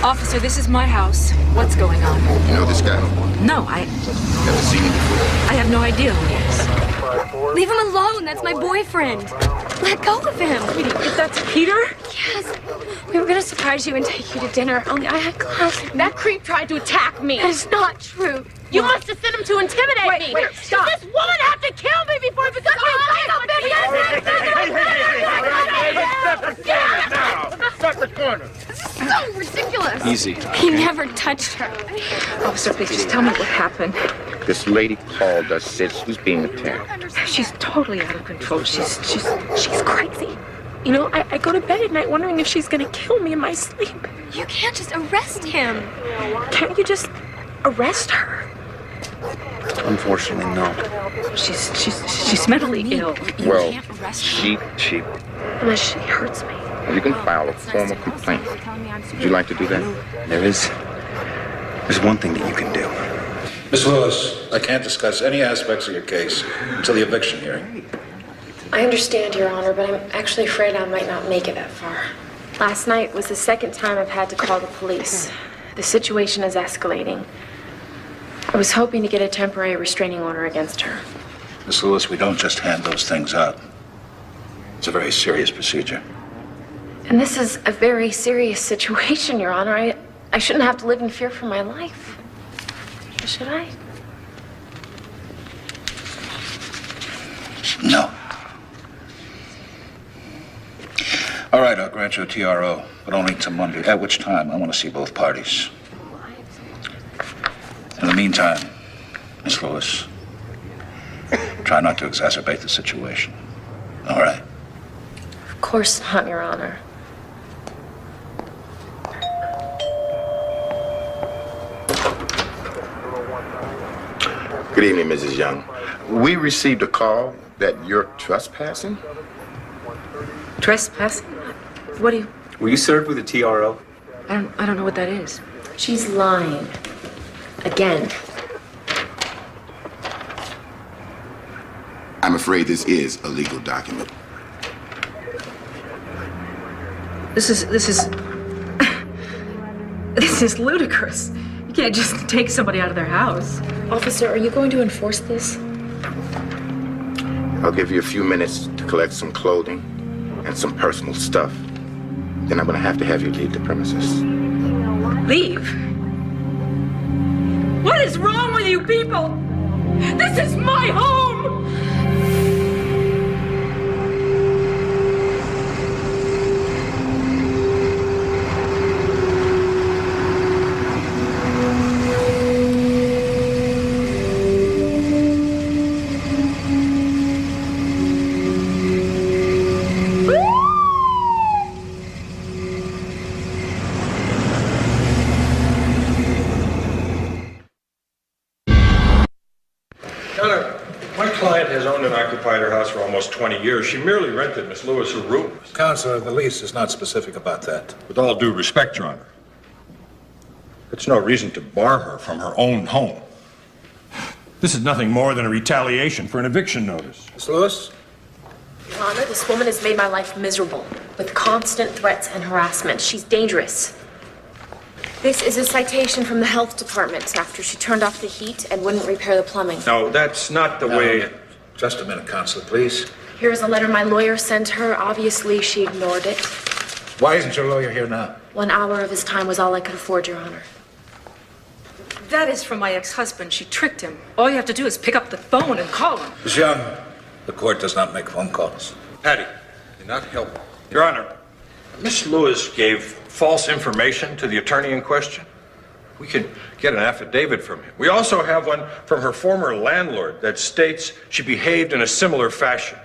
Officer, this is my house. What's going on? You know this guy? No, I... Never seen him before? I have no idea who he is. Leave him alone. That's my boyfriend. Let go of him. If that's Peter? Yes. We were going to surprise you and take you to dinner, only I had class. That creep tried to attack me. That is not true. You must have sent him to intimidate me. Wait, stop. Does this woman have to kill me before it becomes Stop the corner. So ridiculous. Easy. He never touched her. Officer, please just tell me what happened. This lady called us, said she was being attacked. She's totally out of control. She's crazy. You know, I go to bed at night wondering if she's gonna kill me in my sleep. You can't just arrest him. Can't you just arrest her? Unfortunately, no. She's mentally ill. Well, she... Unless she hurts me. You can file a formal complaint. Would you like to do that? There's one thing that you can do. Miss Lewis, I can't discuss any aspects of your case until the eviction hearing. I understand, Your Honor, but I'm actually afraid I might not make it that far. Last night was the second time I've had to call the police. The situation is escalating. I was hoping to get a temporary restraining order against her. Miss Lewis, we don't just hand those things out. It's a very serious procedure. And this is a very serious situation, Your Honor. I shouldn't have to live in fear for my life. Should I? No. All right, I'll grant you a TRO, but only until Monday, at which time I want to see both parties. In the meantime, Miss Lewis, try not to exacerbate the situation. All right? Of course not, Your Honor. Good evening, Mrs. Young. We received a call that you're trespassing? Trespassing? What do you... Were you served with a TRO? I don't know what that is. She's lying. Again. I'm afraid this is a legal document. This is this is ludicrous. You can't just take somebody out of their house. Officer, are you going to enforce this? I'll give you a few minutes to collect some clothing and some personal stuff. Then I'm gonna have to have you leave the premises. Leave? What is wrong with you people? This is my home! My client has owned and occupied her house for almost 20 years. She merely rented Miss Lewis her room. Counselor, the lease is not specific about that. With all due respect, Your Honor, it's no reason to bar her from her own home. This is nothing more than a retaliation for an eviction notice. Miss Lewis? Your Honor, this woman has made my life miserable with constant threats and harassment. She's dangerous. This is a citation from the health department after she turned off the heat and wouldn't repair the plumbing. No, that's not the way... Just a minute, Counselor, please. Here's a letter my lawyer sent her. Obviously, she ignored it. Why isn't your lawyer here now? 1 hour of his time was all I could afford, Your Honor. That is from my ex-husband. She tricked him. All you have to do is pick up the phone and call him. Miss Young, the court does not make phone calls. Patty, you're not helping. Your Honor, Miss Lewis gave false information to the attorney in question. We can get an affidavit from him. We also have one from her former landlord that states she behaved in a similar fashion.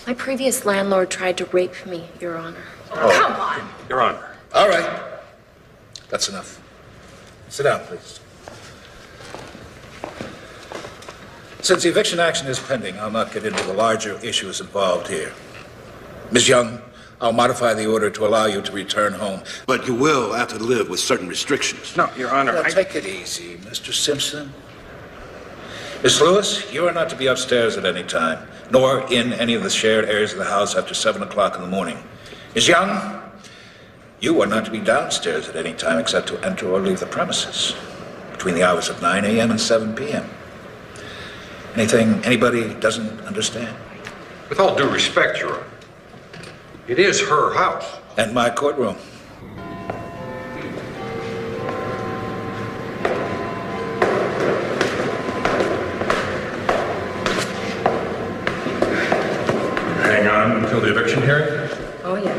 My previous landlord tried to rape me, Your Honor. Oh. Come on. Your Honor. All right. That's enough. Sit down, please. Since the eviction action is pending, I'll not get into the larger issues involved here. Ms. Young, I'll modify the order to allow you to return home. But you will have to live with certain restrictions. No, Your Honor. Now, take it easy, Mr. Simpson. Miss Lewis, you are not to be upstairs at any time, nor in any of the shared areas of the house after 7 o'clock in the morning. Ms. Young, you are not to be downstairs at any time except to enter or leave the premises between the hours of 9 a.m. and 7 p.m. Anything anybody doesn't understand? With all due respect, Your Honor, it is her house. And my courtroom. Hang on until the eviction hearing? Oh, yeah.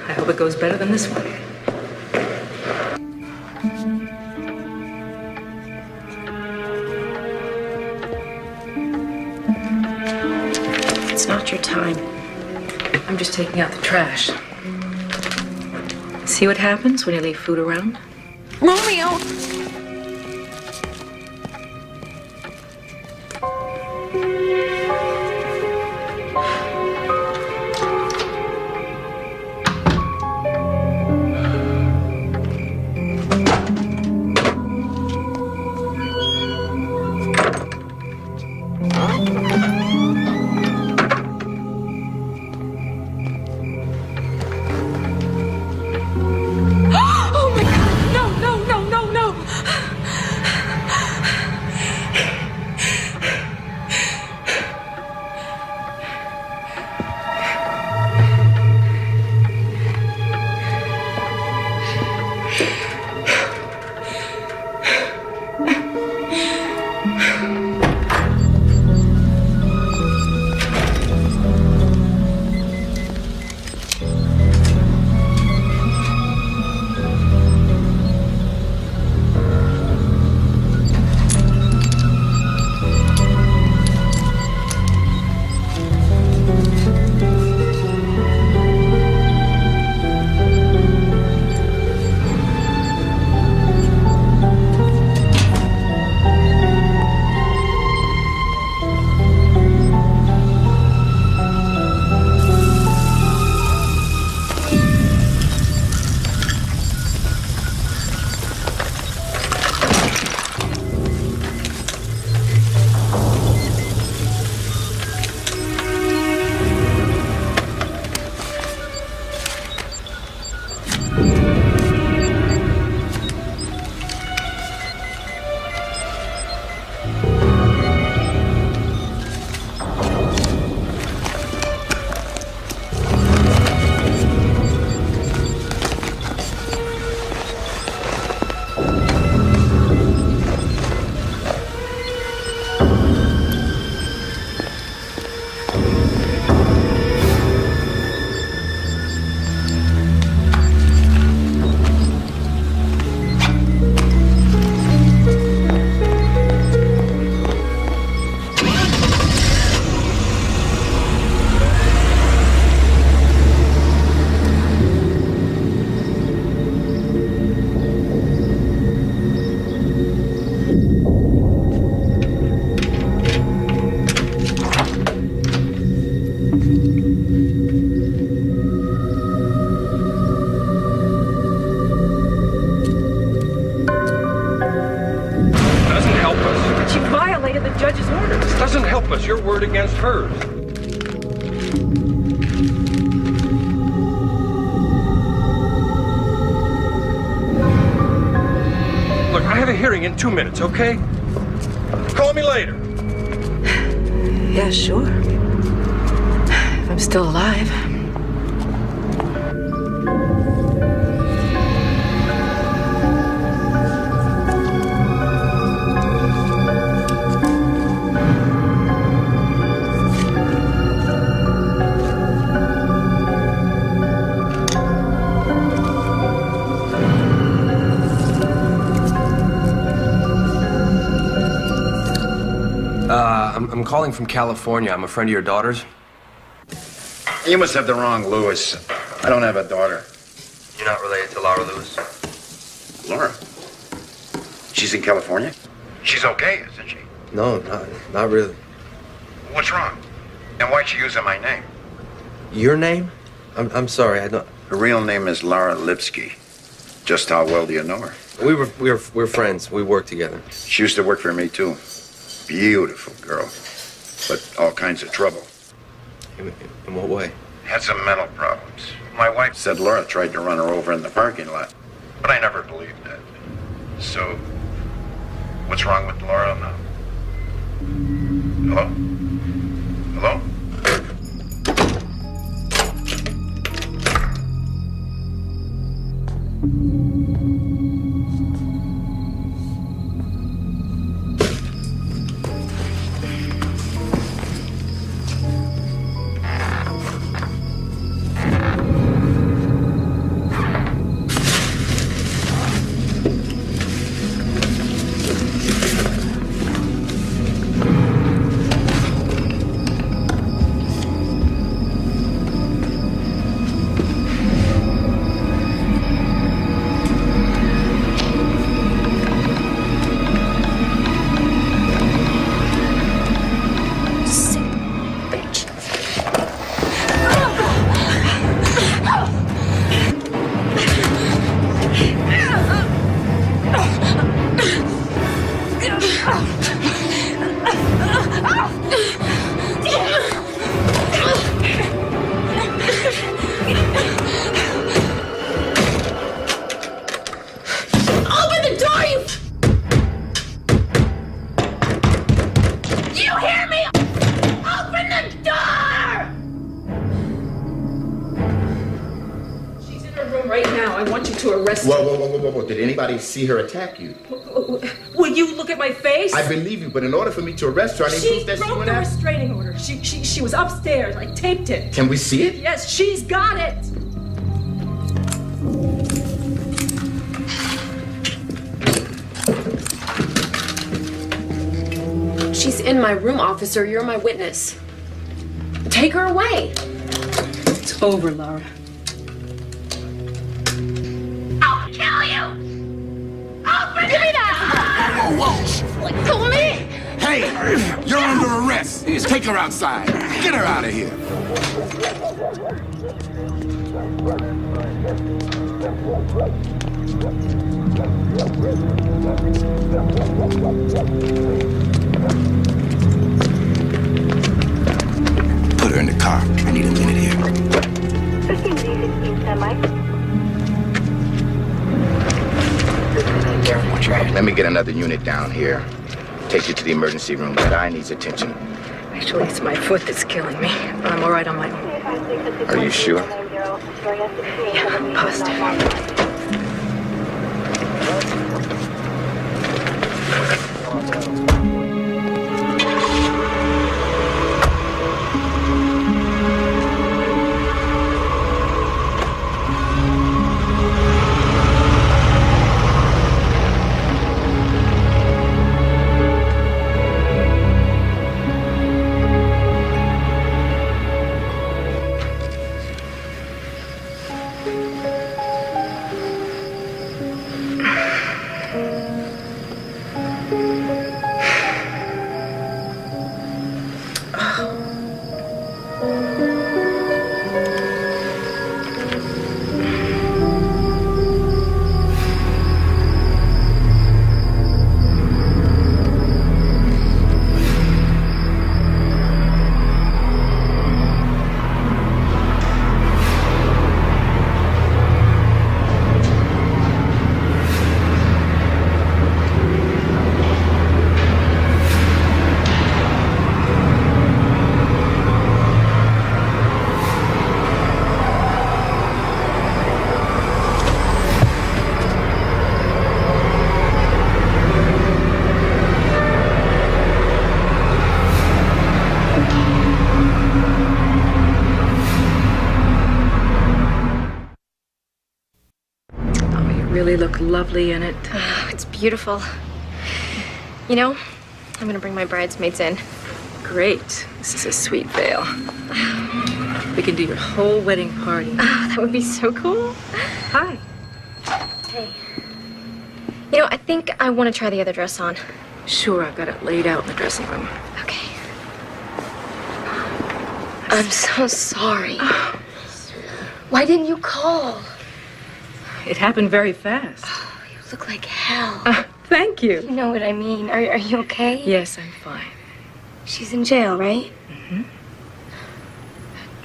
I hope it goes better than this one. It's not your time. I'm just taking out the trash. See what happens when you leave food around? Romeo! judge's orders. Doesn't help us. Your word against hers. Look, I have a hearing in 2 minutes, okay? Call me later. Yeah, sure. If I'm still alive. I'm calling from California. I'm a friend of your daughter's. You must have the wrong Lewis. I don't have a daughter. You're not related to Laura Lewis? Laura? She's in California? She's okay, isn't she? No, not really. What's wrong? And why'd she using my name? Your name? I'm sorry, I don't... Her real name is Laura Lipsky. Just how well do you know her? We're friends. We work together. She used to work for me, too. Beautiful girl, but all kinds of trouble. In what way? Had some mental problems. My wife said Laura tried to run her over in the parking lot, but I never believed that. So, what's wrong with Laura now? Hello? Hello? Whoa. Did anybody see her attack you? Will you look at my face? I believe you, but in order for me to arrest her, I need proof that she broke went the out. restraining order. She was upstairs. I taped it. Can we see it? Yes, she's got it. She's in my room, officer. You're my witness. Take her away. It's over, Laura. I'll kill you! Open Give me that! Whoa! Let go of me! Hey, you're under arrest. Take her outside. Get her out of here. Put her in the car. I need a minute here. 15D16 standby. Let me get another unit down here. Take you to the emergency room. That eye needs attention. Actually, it's my foot that's killing me, but I'm all right on my own. Are you sure? Yeah, I'm positive. really look lovely in it. Oh, it's beautiful. You know, I'm gonna bring my bridesmaids in. Great. This is a sweet veil. We can do your whole wedding party. Oh, that would be so cool. Hi. Hey. You know, I think I want to try the other dress on. Sure, I've got it laid out in the dressing room. Okay. I'm so sorry. Why didn't you call? It happened very fast. Oh, you look like hell. Thank you. You know what I mean. Are you okay? Yes, I'm fine. She's in jail, right? Mm-hmm.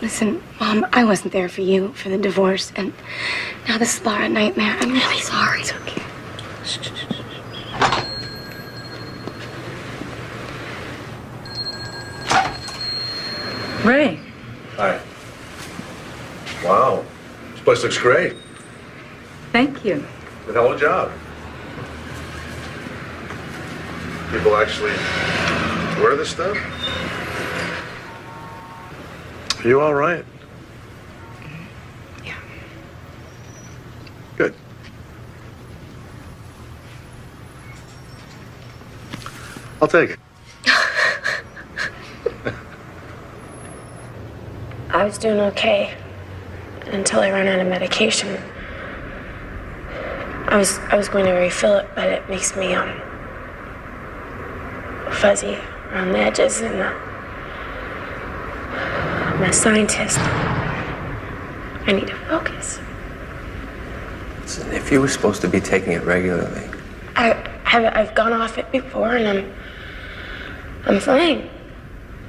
Listen, Mom, I wasn't there for you, for the divorce, and now this is Laura nightmare. I'm really sorry. It's okay. Ray. Hi. Wow. This place looks great. Thank you. Good hell of a job. People actually wear this stuff? Are you all right? Yeah. Good. I'll take it. I was doing okay until I ran out of medication. I was going to refill it, but it makes me fuzzy around the edges, and I'm a scientist. I need to focus. Listen, if you were supposed to be taking it regularly. I've gone off it before, and I'm fine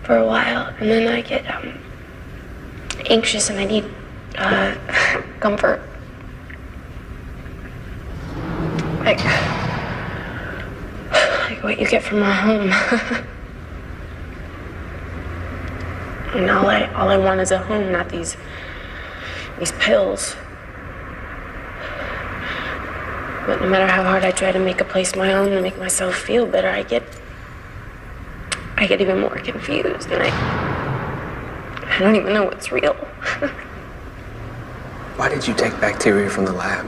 for a while, and then I get anxious, and I need comfort. Like what you get from a home. And all I want is a home, not these pills. But no matter how hard I try to make a place my own and make myself feel better, I get even more confused, and I don't even know what's real. Why did you take bacteria from the lab?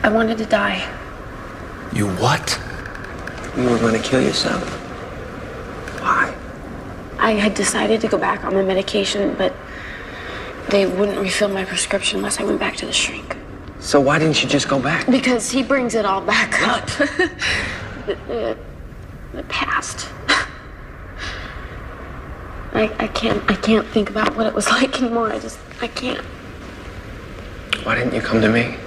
I wanted to die. You what? You were going to kill yourself. Why? I had decided to go back on the medication, but they wouldn't refill my prescription unless I went back to the shrink. So why didn't you just go back? Because he brings it all back up. the past. I can't think about what it was like anymore. I can't. Why didn't you come to me?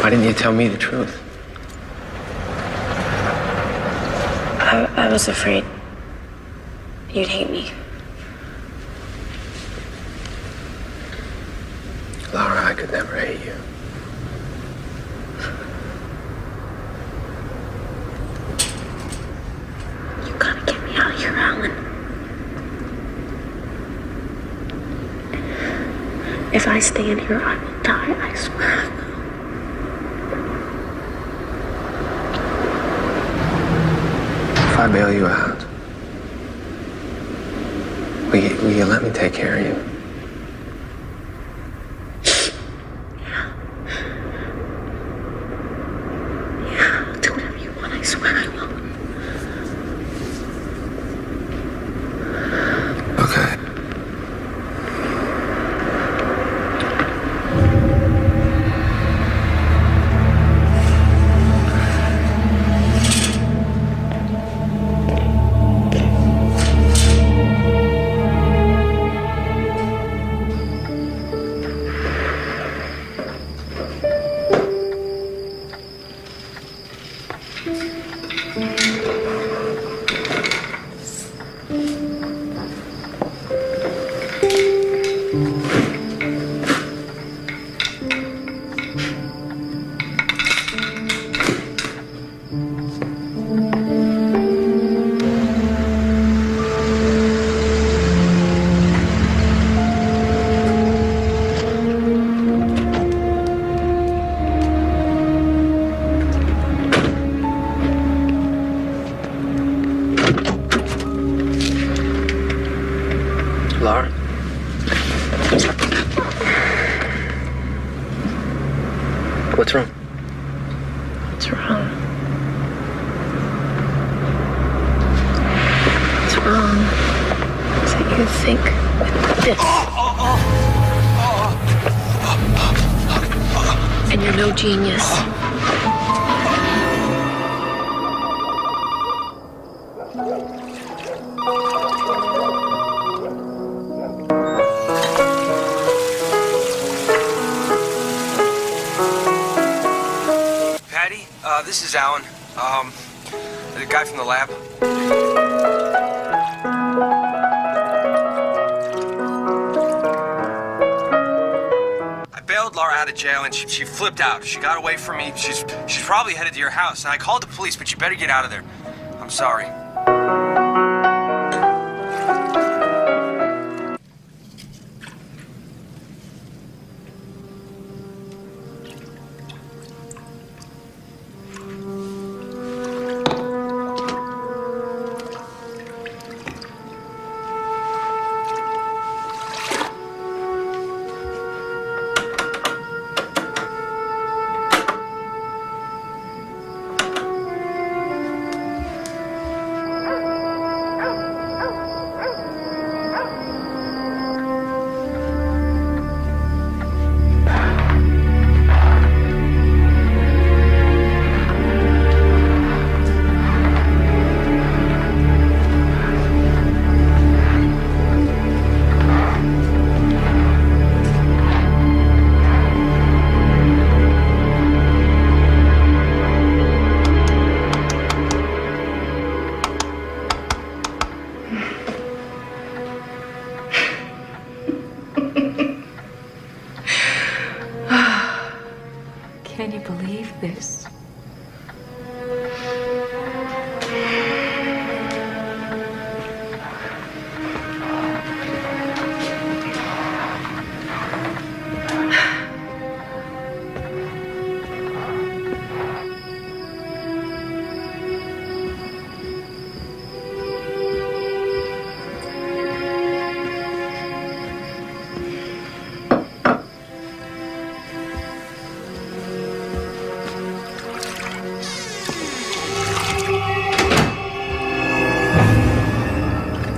Why didn't you tell me the truth? I was afraid you'd hate me. Laura, I could never hate you. You gotta get me out of here, Alan. If I stay in here, I will die, I swear I will. If I bail you out, will you let me take care of you? Yeah, I'll do whatever you want, I swear I will. Okay. Laura? What's wrong? What's wrong? What's wrong is that you think with this. And you're no genius. Patty, this is Alan. The guy from the lab. I bailed Laura out of jail and she flipped out. She got away from me. She's probably headed to your house. And I called the police, but you better get out of there. I'm sorry. Can you believe this?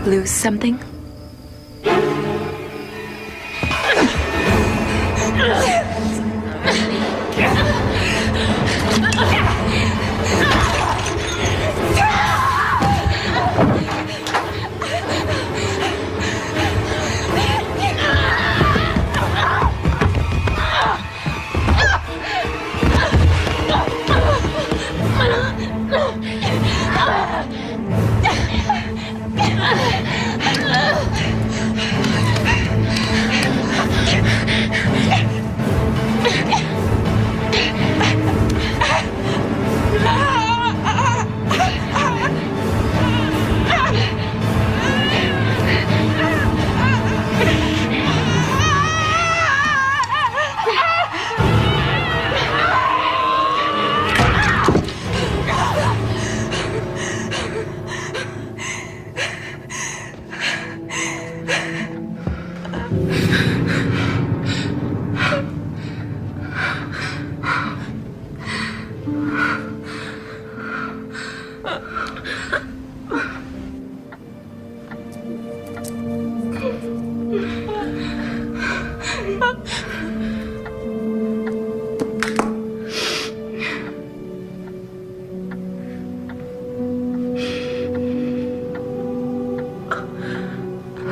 Lose something?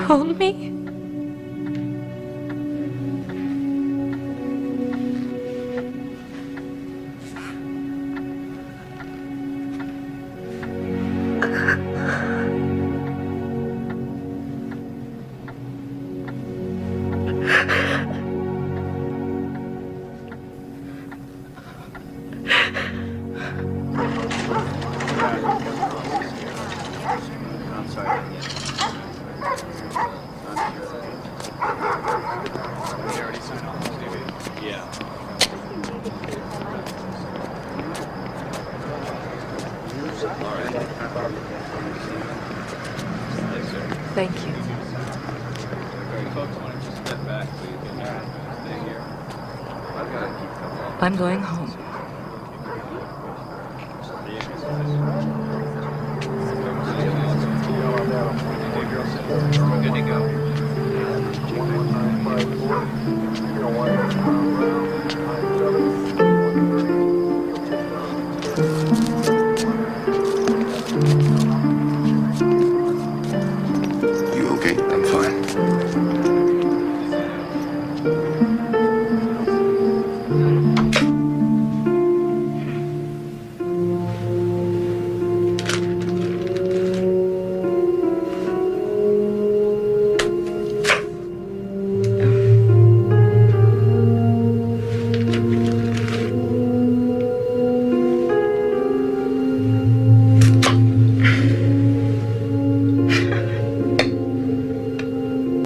Hold me. Thank you. Folks, why don't you step back, please? Stay here. I've got to keep them all. I'm going home. Good to go.